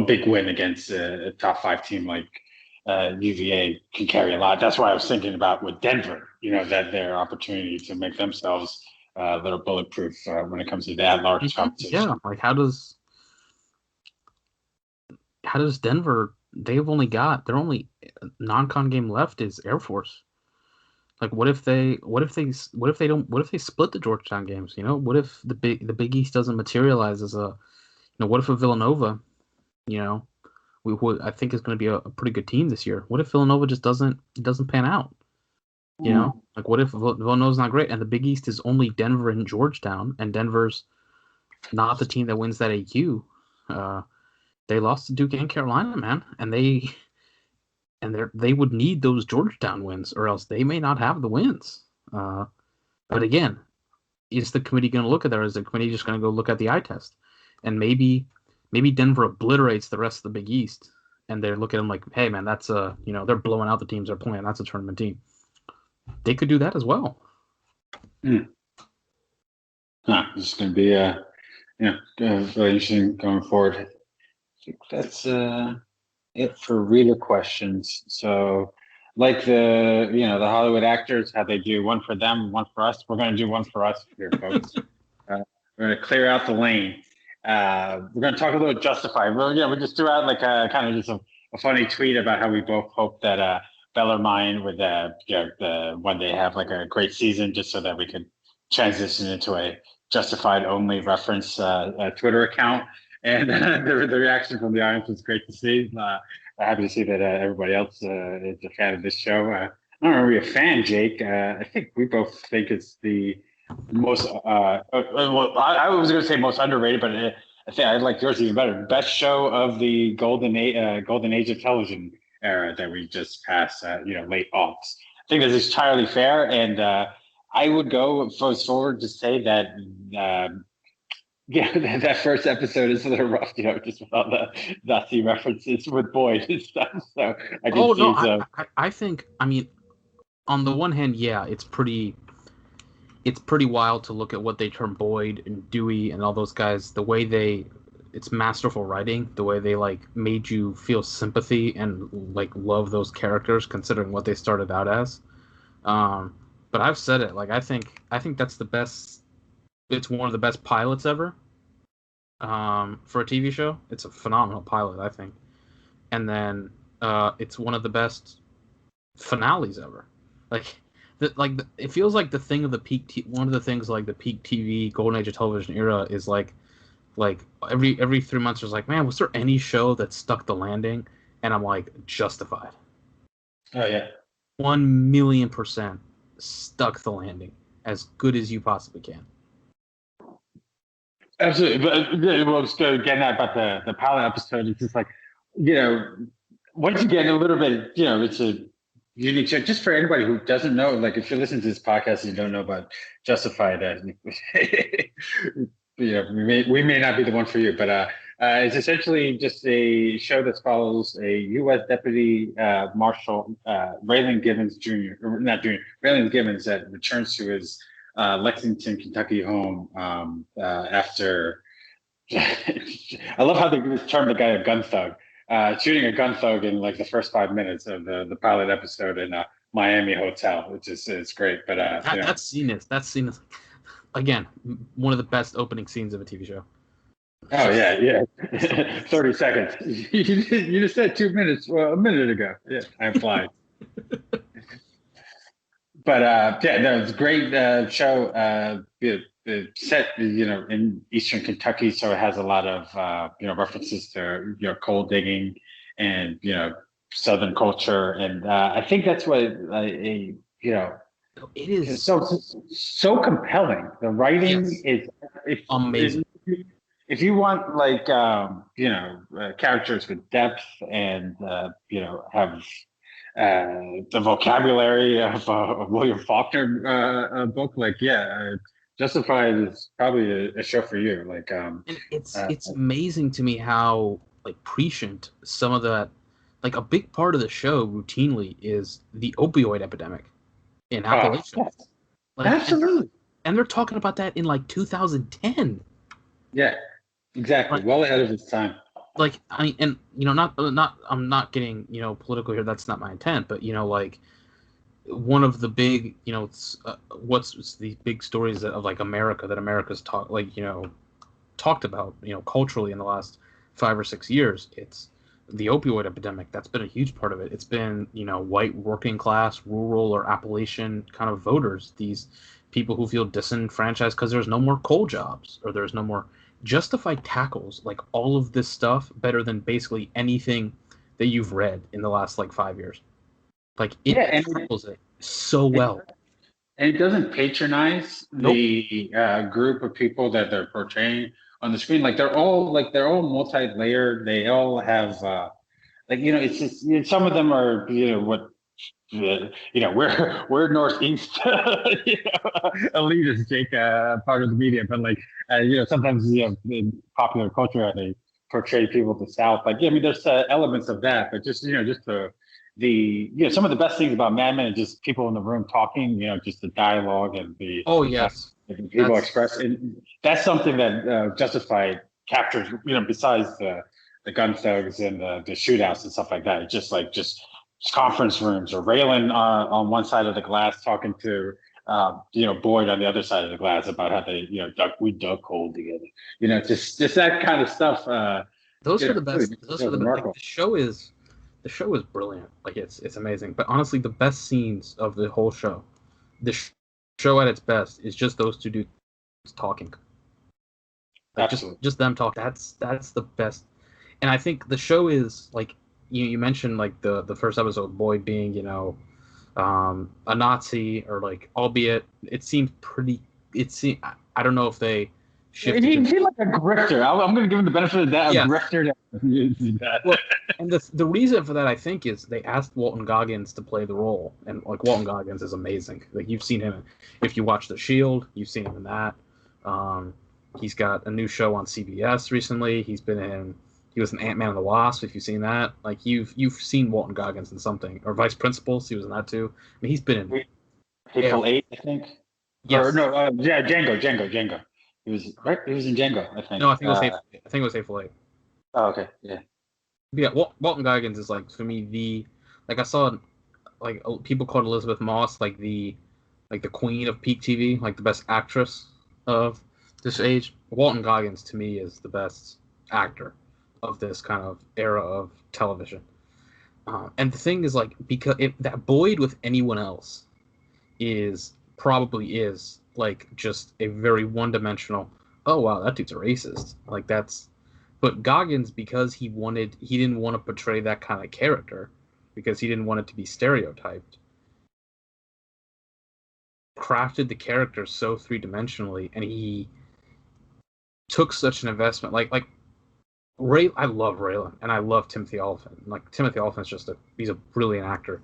big win against a top 5 team like UVA can carry a lot. That's why I was thinking about with Denver. That their opportunity to make themselves a little bulletproof when it comes to that large competition. Yeah, like how does Denver? They've only got their only non-con game left is Air Force. Like, what if they split the Georgetown games? What if the Big East doesn't materialize as what if a Villanova, I think is going to be a pretty good team this year. What if Villanova just doesn't pan out? Like what if Villanova's not great and the Big East is only Denver and Georgetown and Denver's not the team that wins that AQ? They lost to Duke and Carolina, man, and they would need those Georgetown wins, or else they may not have the wins. But again, is the committee going to look at that, or is the committee just going to go look at the eye test? And maybe Denver obliterates the rest of the Big East, and they're looking at them like, hey, man, that's they're blowing out the teams they're playing. That's a tournament team. They could do that as well. It's going to be really interesting going forward. I think that's it for reader questions. So, like the Hollywood actors, how they do one for them, one for us. We're going to do one for us here, folks. We're going to clear out the lane. We're going to talk a little Justified. Well, yeah, we just threw out like a kind of just a funny tweet about how we both hope that Bellarmine would, one day have like a great season, just so that we could transition into a Justified only reference Twitter account. And the reaction from the audience was great to see. Happy to see that everybody else is a fan of this show. I don't know, are we a fan, Jake? I think we both think it's the most. Well, I was going to say most underrated, but I think I like yours even better. Best show of the golden age of television era that we just passed. Late aughts. I think this is entirely fair, and I would go forward to say that. Yeah, that first episode is a little rough, just with all the Nazi references with Boyd and stuff. So I did see some. I think, I mean, on the one hand, yeah, it's pretty wild to look at what they term Boyd and Dewey and all those guys. The way it's masterful writing. The way they like made you feel sympathy and like love those characters, considering what they started out as. But I've said it. Like I think that's the best. It's one of the best pilots ever for a TV show. It's a phenomenal pilot, I think. And then it's one of the best finales ever. It feels like the thing of the peak. One of the things like the peak TV golden age of television era is like every 3 months there's like, man, was there any show that stuck the landing? And I'm like, Justified. Oh yeah, 1,000,000% stuck the landing as good as you possibly can. Absolutely. But we'll just go again about the pilot episode. It's just like, once you get a little bit, it's a unique show. Just for anybody who doesn't know, like if you listen to this podcast and you don't know about Justified, we may not be the one for you, but it's essentially just a show that follows a U.S. Deputy Marshal Raylan Givens Jr. or not Jr. Raylan Givens that returns to his Lexington, Kentucky home after. I love how they term the guy a gun thug. Shooting a gun thug in like the first 5 minutes of the pilot episode in a Miami hotel, which is great. But that scene is again one of the best opening scenes of a TV show. Oh yeah. 30 seconds. You just said 2 minutes. Well, a minute ago. Yeah, I'm flying. But it's a great show. Set in eastern Kentucky, so it has a lot of references to coal digging and southern culture, and I think that's what it is so compelling. The writing is amazing. If you want like characters with depth and have the vocabulary of a William Faulkner book, Justified is probably a show for you. Like, and it's amazing to me how like prescient some of that, like a big part of the show routinely is the opioid epidemic in Appalachia. Yes. Absolutely. And they're talking about that in like 2010. Yeah, exactly. Well ahead of its time. Like I'm not getting political here. That's not my intent. But one of the big what's the big stories of like America that America's talked about culturally in the last 5 or 6 years. It's the opioid epidemic. That's been a huge part of it. It's been white working class, rural or Appalachian kind of voters. These people who feel disenfranchised because there's no more coal jobs or there's no more. Justified tackles like all of this stuff better than basically anything that you've read in the last 5 years. Tackles it so well, and it doesn't patronize the group of people that they're portraying on the screen. Like they're all multi-layered. They all have it's just some of them are we're Northeast elitist, Jake, part of the media, but sometimes in popular culture they portray people of the South. There's elements of that, but just some of the best things about Mad Men are just people in the room talking. Just the dialogue and the people express, and that's something that Justified captures. Besides gun thugs and the shootouts and stuff like that. It's just conference rooms or Raylan on one side of the glass talking to Boyd on the other side of the glass about how they we dug hole together. Just that kind of stuff. Those are the best. Those are the best. Like, the show is brilliant. Like it's amazing. But honestly, the best scenes of the whole show, show at its best is just those two dudes talking. Like just them talk. That's the best. And I think the show is like you mentioned, like the first episode, Boyd being a Nazi, or like, albeit it seems pretty. I don't know if they shifted. He seemed like a grifter. I'm going to give him the benefit of that. Yeah. A grifter. Well, and the reason for that, I think, is they asked Walton Goggins to play the role, and like Walton Goggins is amazing. Like, you've seen him if you watch The Shield, you've seen him in that. He's got a new show on CBS recently. He was an Ant-Man and the Wasp, if you've seen that. Like, you've seen Walton Goggins in something. Or Vice Principals, he was in that too. I mean, he's been in Hateful Eight, I think. Yes. Or no, Django. He was in Django, I think. No, I think it was Hateful Eight. Oh, okay, yeah. But yeah, Walton Goggins is, like, for me, I saw, like, people called Elizabeth Moss like the queen of peak TV, like the best actress of this age. Walton Goggins, to me, is the best actor of this kind of era of television. And the thing is, like, because that Boyd with anyone else probably is like just a very one-dimensional, oh wow, that dude's a racist. Like, but Goggins, because he didn't want to portray that kind of character, because he didn't want it to be stereotyped, crafted the character so three-dimensionally, and he took such an investment. Like Ray, I love Raylan, and I love Timothy Olyphant. Like, Timothy Olyphant's he's a brilliant actor,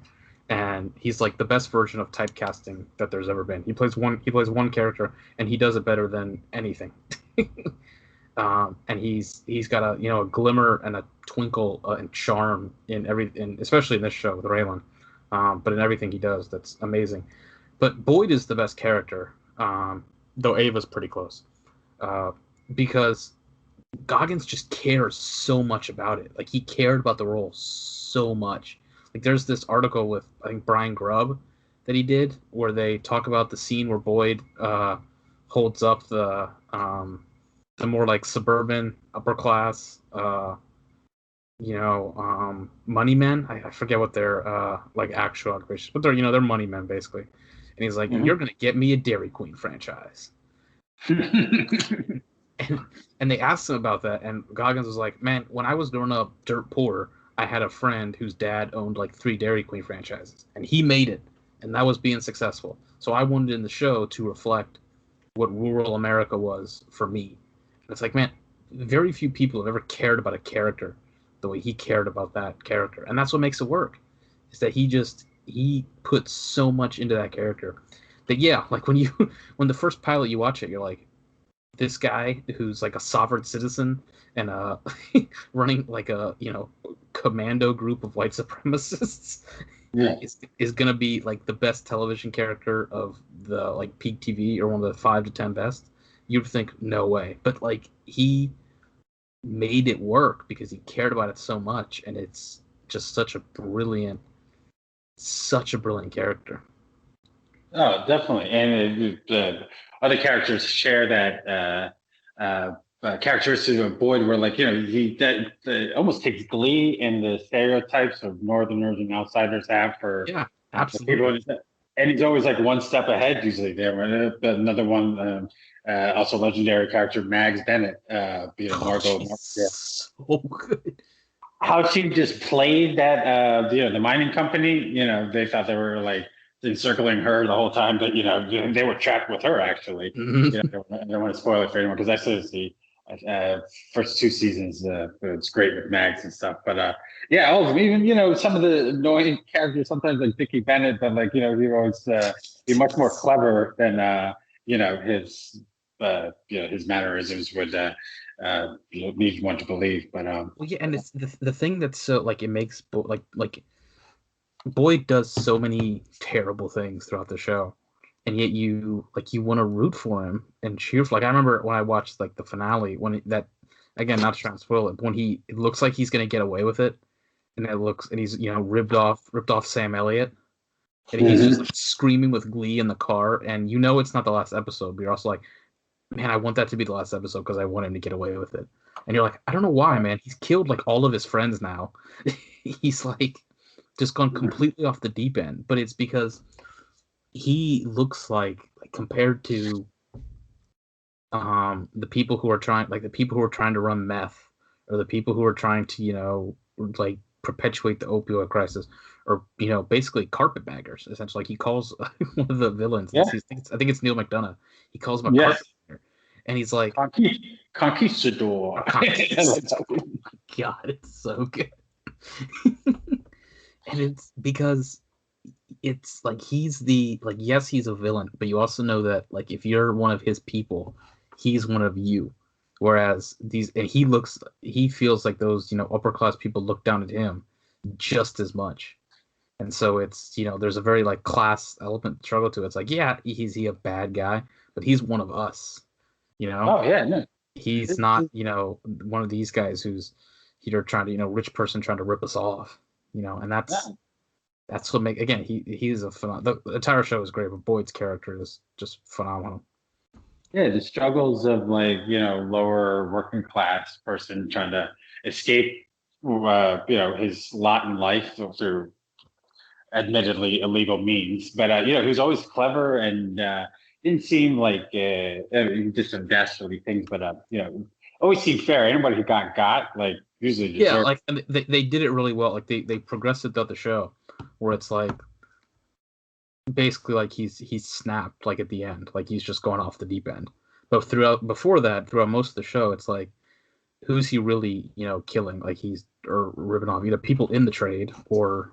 and he's like the best version of typecasting that there's ever been. He plays one character, and he does it better than anything. And he's got a glimmer and a twinkle and charm in everything, especially in this show with Raylan. But in everything he does, that's amazing. But Boyd is the best character, though Ava's pretty close, because Goggins just cares so much about it. Like, he cared about the role so much. Like, there's this article with, I think, Brian Grubb that he did, where they talk about the scene where Boyd holds up the more like suburban, upper class, money men. I forget what their like actual occupations, but they're money men basically. And he's like, You're gonna get me a Dairy Queen franchise. And they asked him about that, and Goggins was like, man, when I was growing up dirt poor, I had a friend whose dad owned like 3 Dairy Queen franchises, and he made it, and that was being successful. So I wanted in the show to reflect what rural America was for me. And it's like, man, very few people have ever cared about a character the way he cared about that character. And that's what makes it work, is that he put so much into that character that, yeah, like when the first pilot you watch it, you're like, this guy who's like a sovereign citizen and running like a commando group of white supremacists, yeah, is gonna be like the best television character of the like peak TV, or one of the 5 to 10 best. You'd think no way, but like he made it work because he cared about it so much, and it's just such a brilliant character. Oh, definitely. And other characters share that characteristic of Boyd, where, like, he almost takes glee in the stereotypes of Northerners and outsiders have for absolutely. People. And he's always like one step ahead usually. There, another one, also legendary character, Mags Bennett. Margot. So good. How she just played that, the mining company. They thought they were like encircling her the whole time, but they were trapped with her actually. Mm-hmm. I don't want to spoil it for anyone, because I said it's the first 2 seasons. It's great with Mags and stuff, but all of them. Even some of the annoying characters sometimes, like Dickie Bennett, but like he always be much more clever than his mannerisms would lead one to believe. But and it's the thing that's so, like, it makes like Boyd does so many terrible things throughout the show, and yet you want to root for him and cheer for. Like, I remember when I watched like the finale, when that again, not to try and spoil it, but when it looks like he's gonna get away with it, and he's ripped off Sam Elliott, and he's just like screaming with glee in the car, and it's not the last episode, but you're also like, man, I want that to be the last episode because I want him to get away with it. And you're like, I don't know why, man. He's killed like all of his friends now. He's like just gone completely off the deep end. But it's because he looks like compared to the people who are trying to run meth, or the people who are trying to like perpetuate the opioid crisis, or basically carpetbaggers. Essentially, like he calls one of the villains. Yeah. I think it's Neil McDonough. He calls him a carpetbagger, and he's like conquistador. God, it's so good. And it's because it's like he's yes, he's a villain, but you also know that like if you're one of his people, he's one of you. Whereas he feels like those upper class people look down at him just as much. And so it's there's a very like class element struggle to it. It's like, yeah, is he a bad guy, but he's one of us. Oh yeah, no. He's not one of these guys who's trying to rich person trying to rip us off. And that's what he's a phenomenal. The entire show is great, but Boyd's character is just phenomenal. Yeah, the struggles of like lower working class person trying to escape his lot in life through admittedly illegal means, but he was always clever and didn't seem like he did some dastardly things, but always seemed fair. Anybody who got like usually deserved. Yeah, like and they did it really well. Like they progressed it throughout the show, where it's like basically like he's snapped like at the end, like he's just going off the deep end. But throughout most of the show, it's like who's he really killing? Like he's or ripping off either people in the trade or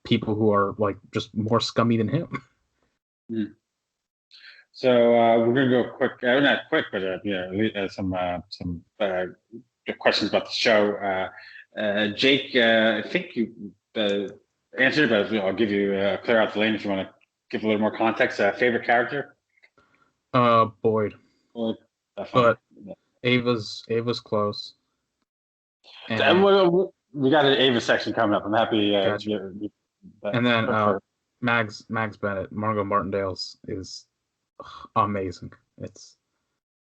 people who are like just more scummy than him. Mm. So we're gonna go quick. Not quick, but some questions about the show. Jake, I think you answered, but I'll give you clear out the lane if you want to give a little more context. Favorite character? Boyd. But Ava's close. And we got an Ava section coming up. I'm happy. Gotcha. And then Mags Bennett, Margot Martindale's is amazing. It's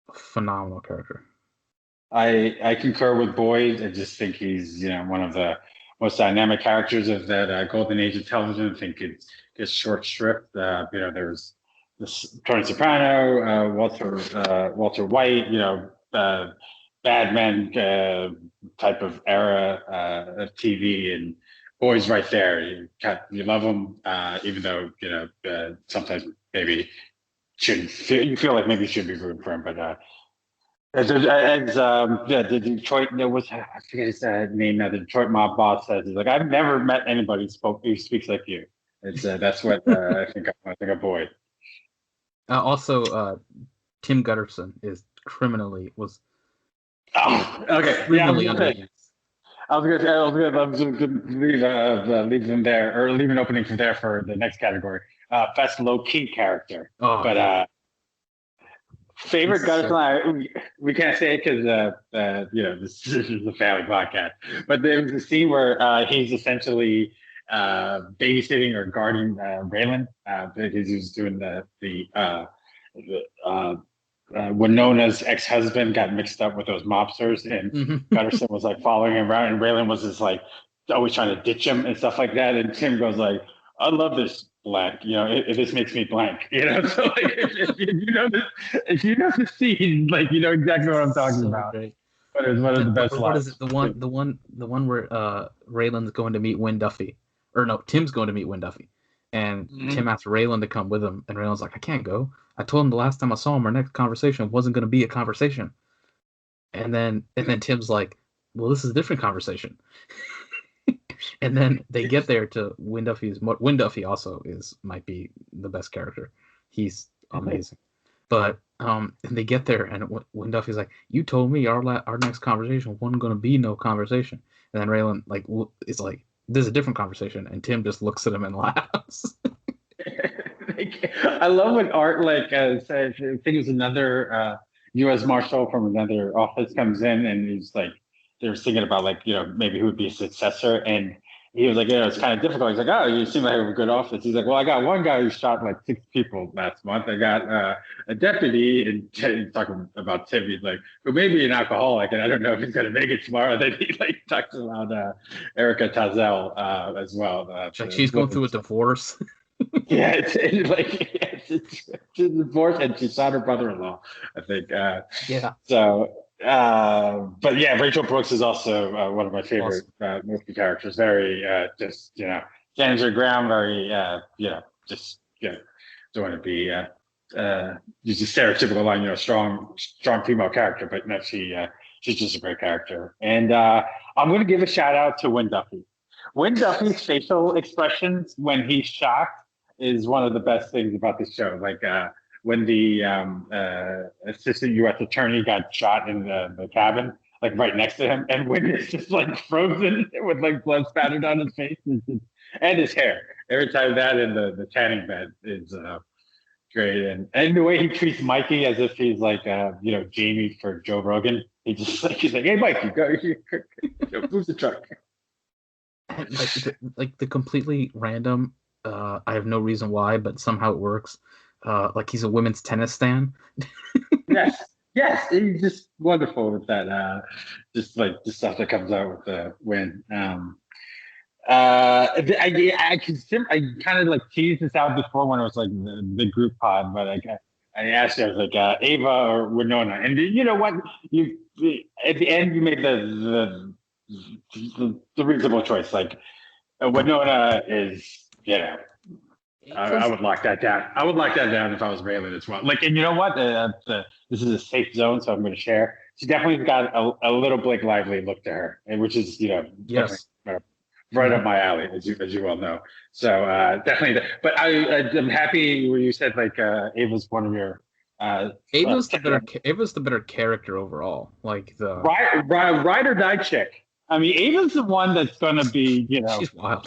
a phenomenal character. I concur with Boyd. I just think he's one of the most dynamic characters of that golden age of television. I think it's just short shrift. There's this Tony Soprano, Walter White. Bad Men type of era of TV, and Boyd's right there. You love him, even though sometimes maybe you feel like maybe you should be rooting for him, but. The Detroit, I forget his name now. The Detroit mob boss says, he's like, I've never met anybody who speaks like you. That's what I think of Boyd. Also, Tim Gutterson is criminally was. Oh, okay. Criminally underused. I was gonna leave them there, or leave an opening from there for the next category. Best low key character, favorite Gutterson. We can't say it because this is a family podcast. But there was a scene where he's essentially babysitting or guarding Raylan. He was doing Winona's ex-husband got mixed up with those mobsters, and Gutterson was like following him around, and Raylan was just like always trying to ditch him and stuff like that. And Tim goes like, I love this blank, if this makes me blank, so like if you know the scene, like exactly what I'm talking about. Great. But it's one of the best lines. What is it? The one where Raylan's going to meet Wynn Duffy, or no, Tim's going to meet Wynn Duffy, and Tim asks Raylan to come with him, and Raylan's like, I can't go. I told him the last time I saw him, our next conversation wasn't going to be a conversation. And then Tim's like, well, this is a different conversation. And then they get there to Wynn Duffy. Wynn Duffy also might be the best character. He's amazing. But and they get there, and Wynn Duffy's like, you told me our next conversation wasn't going to be no conversation. And then Raylan is like, this is a different conversation. And Tim just looks at him and laughs. I love when Art says, I think it was another U.S. Marshal from another office comes in, and he's like, they're thinking about like, maybe who would be a successor, and he was like, it's kind of difficult. He's like, oh, you seem like you have a good office. He's like, well, I got one guy who shot like 6 people last month. I got a deputy, and he's talking about Tim. He's like, who may be an alcoholic, and I don't know if he's going to make it tomorrow. Then he like talks about Erica Tazel as well. She's going through a divorce. Yeah, it's a divorce, and she shot her brother-in-law, I think. Yeah. So, but yeah, Rachel Brooks is also one of my favorite movie characters. Very just stands her ground. Very just don't want to be use a stereotypical line, strong female character, but no, she's just a great character. And I'm going to give a shout out to Wynn Duffy. Wynn Duffy's facial expressions when he's shocked is one of the best things about the show. Like when the assistant U.S. attorney got shot in the cabin, like right next to him, and Wynn is just like frozen with like blood spattered on his face and his hair. Every time that in the tanning bed is great, and the way he treats Mikey as if he's like Jamie for Joe Rogan. He's like, hey Mikey, go move the truck. Like the completely random. I have no reason why, but somehow it works. Like he's a women's tennis stan. yes, he's just wonderful with that. Just like the stuff that comes out with the Win. I kind of like teased this out before when it was like the group pod, but I asked you, I was like Ava or Winona, and you know what? You at the end you made the reasonable choice. Like Winona is. I would lock that down. I would lock that down if I was Raylan as well. Like, and you know what? This is a safe zone, so I'm going to share. She definitely got a little Blake Lively look to her, and which is yes, right up my alley, as you well know. So definitely. But I'm happy when you said like Ava's one of your. Ava's the better character overall. Like the ride or die chick. I mean, Ava's the one that's going to be she's wild.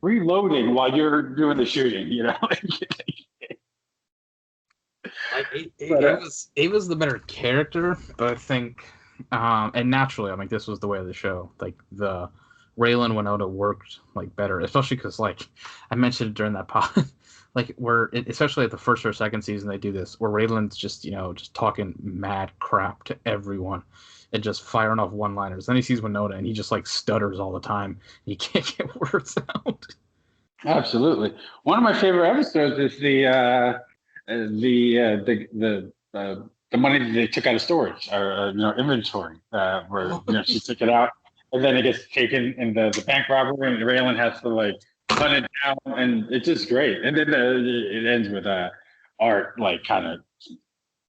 Reloading while you're doing the shooting, Ava's the better character, but I think, and naturally, I mean, this was the way of the show. Like the Raylan Winona worked like better, especially because like I mentioned it during that pod, like especially at the first or second season they do this, where Raylan's just talking mad crap to everyone. And just firing off one-liners. Then he sees Winona, and he just like stutters all the time. He can't get words out. Absolutely. One of my favorite episodes is the money that they took out of storage or inventory, where she took it out, and then it gets taken in the bank robbery, and Raylan has to like hunt it down, and it's just great. And then it ends with Art like kind of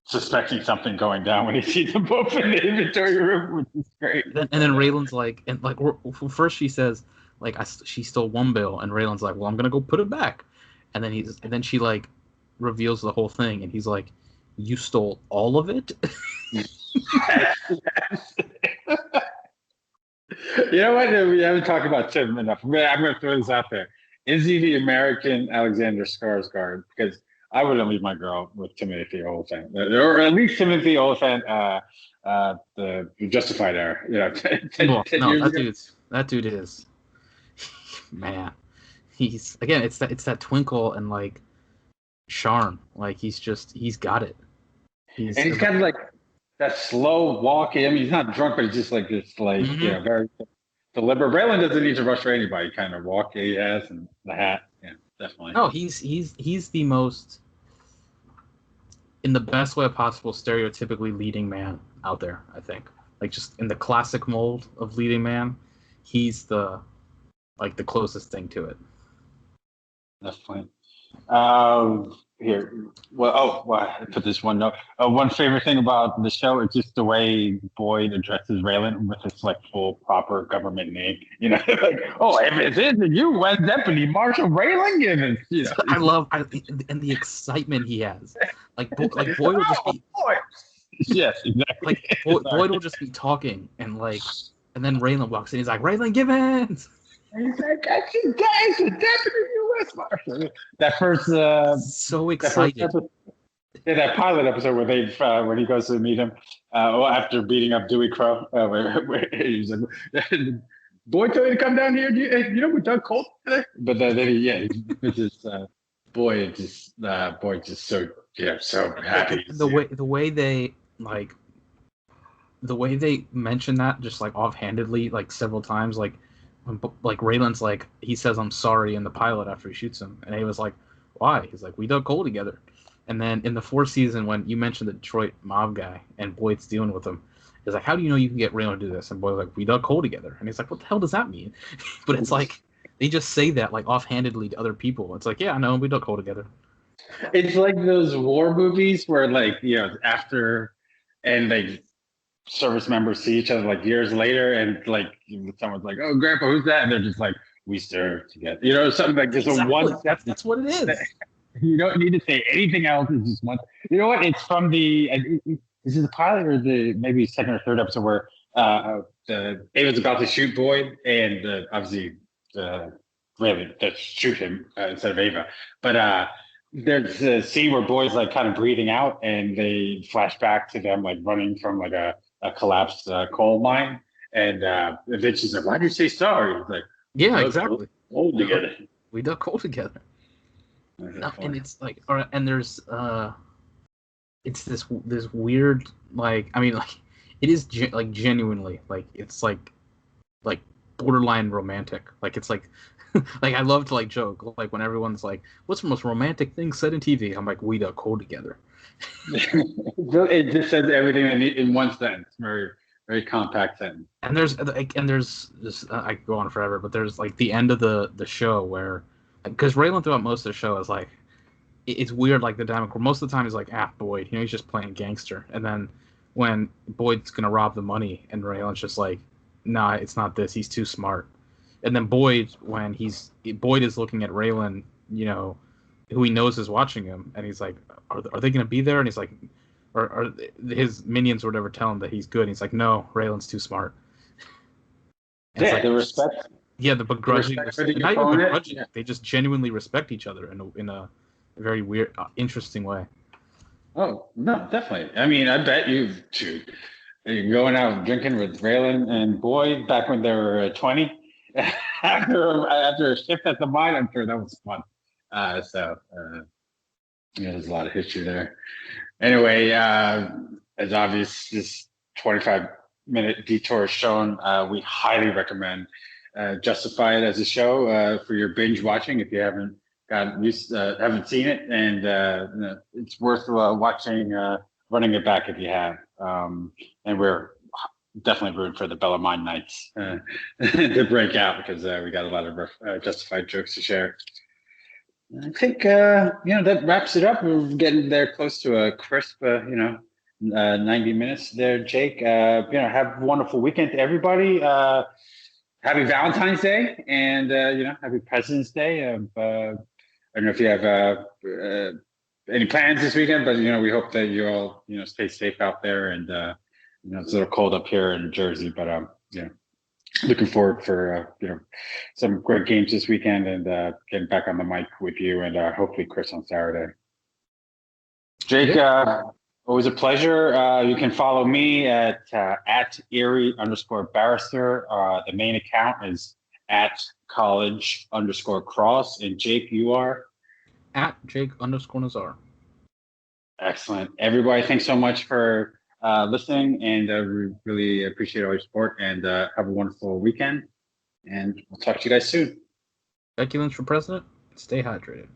suspecting something going down when he sees them both in the inventory room, which is great. And then Raylan's like, and like first she says like she stole one bill, and Raylan's like, well, I'm gonna go put it back, and then she like reveals the whole thing, and he's like, you stole all of it. Yes. You know what? We haven't talked about Tim enough. I'm gonna throw this out there. Is he the American Alexander Skarsgård? Because I wouldn't leave my girl with Timothy Olyphant, or at least Timothy Olyphant, the Justified era. That dude is, man. He's again, it's that twinkle and like charm. Like he's got it. He's kind of like that slow walk. I mean, he's not drunk, but he's just like very deliberate. Raylan doesn't need to rush for anybody. Kind of walk he has and the hat. Yeah. Definitely. No, he's the most, in the best way possible, stereotypically leading man out there. I think, like just in the classic mold of leading man, he's the closest thing to it. Definitely. Here, I put this one note. One favorite thing about the show is just the way Boyd addresses Raylan with his like full proper government name. Like, if it isn't you, when Deputy Marshal Raylan Givens. I love and the excitement he has. Like Boyd will just be. Yes, exactly. Like Boyd will just be talking and then Raylan walks in. He's like, Raylan Givens. He's like, the Deputy U.S. Marshal. That first, so excited. that pilot episode where they when he goes to meet him after beating up Dewey Crow, where he's like, "Boy told you to come down here. You know we dug cold today." But then he just boy just so so happy. The way they like the way they mention that just like offhandedly like several times like when like Raylan's like he says I'm sorry in the pilot after he shoots him and he was like why he's like we dug coal together and then in the fourth season when you mentioned the Detroit mob guy and Boyd's dealing with him he's like how do you know you can get Raylan to do this and Boyd's like we dug coal together and he's like what the hell does that mean but it's like they just say that like offhandedly to other people it's like yeah I know we dug coal together. It's like those war movies where like after and like service members see each other like years later and like someone's like oh grandpa who's that and they're just like we served together something like just exactly. one that's what it is. You don't need to say anything else it's just one what it's from the this is the pilot or the maybe second or third episode where Ava's about to shoot Boyd and obviously really to shoot him instead of Ava but there's a scene where Boyd's like kind of breathing out and they flash back to them like running from like a collapsed coal mine and then she's like why did you say sorry he's like yeah exactly coal together we dug coal together no, and it's like and there's it's this weird like I mean like it is like genuinely like it's like borderline romantic like it's like like I love to like joke like when everyone's like what's the most romantic thing said in TV I'm like we dug coal together. It just says everything in one sentence very very compact sentence and there's this I could go on forever but there's like the end of the show where because Raylan throughout most of the show is like it's weird like the dynamic where most of the time he's like Boyd he's just playing gangster and then when Boyd's gonna rob the money and Raylan's just like nah it's not this he's too smart and then Boyd is looking at Raylan who he knows is watching him and he's like are they gonna be there and he's like or his minions or whatever tell him that he's good and he's like no Raylan's too smart yeah like, the respect yeah the begrudging not even begrudging they just genuinely respect each other in a very weird interesting way. Oh no definitely I mean I bet you're going out drinking with Raylan and Boyd back when they were 20 after a shift at the mine I'm sure that was fun there's a lot of history there. Anyway, as obvious, this 25-minute detour is shown. We highly recommend Justified as a show for your binge watching if you haven't haven't seen it, and it's worth watching. Running it back if you have, and we're definitely rooting for the Bellarmine Knights to break out because we got a lot of Justified jokes to share. I think that wraps it up. We're getting there close to a crisp 90 minutes there, Jake. Have a wonderful weekend to everybody. Happy Valentine's Day and happy President's Day. I don't know if you have any plans this weekend, but we hope that you all stay safe out there. And it's a little cold up here in Jersey, but looking forward for some great games this weekend and getting back on the mic with you and hopefully Chris on Saturday. Jake, always a pleasure. You can follow me at Erie_Barrister. The main account is at college_cross. And Jake, you are? At Jake_Nazar. Excellent. Everybody, thanks so much for listening, and we really appreciate all your support, and have a wonderful weekend, and we'll talk to you guys soon. Becky Lynch for president. Stay hydrated.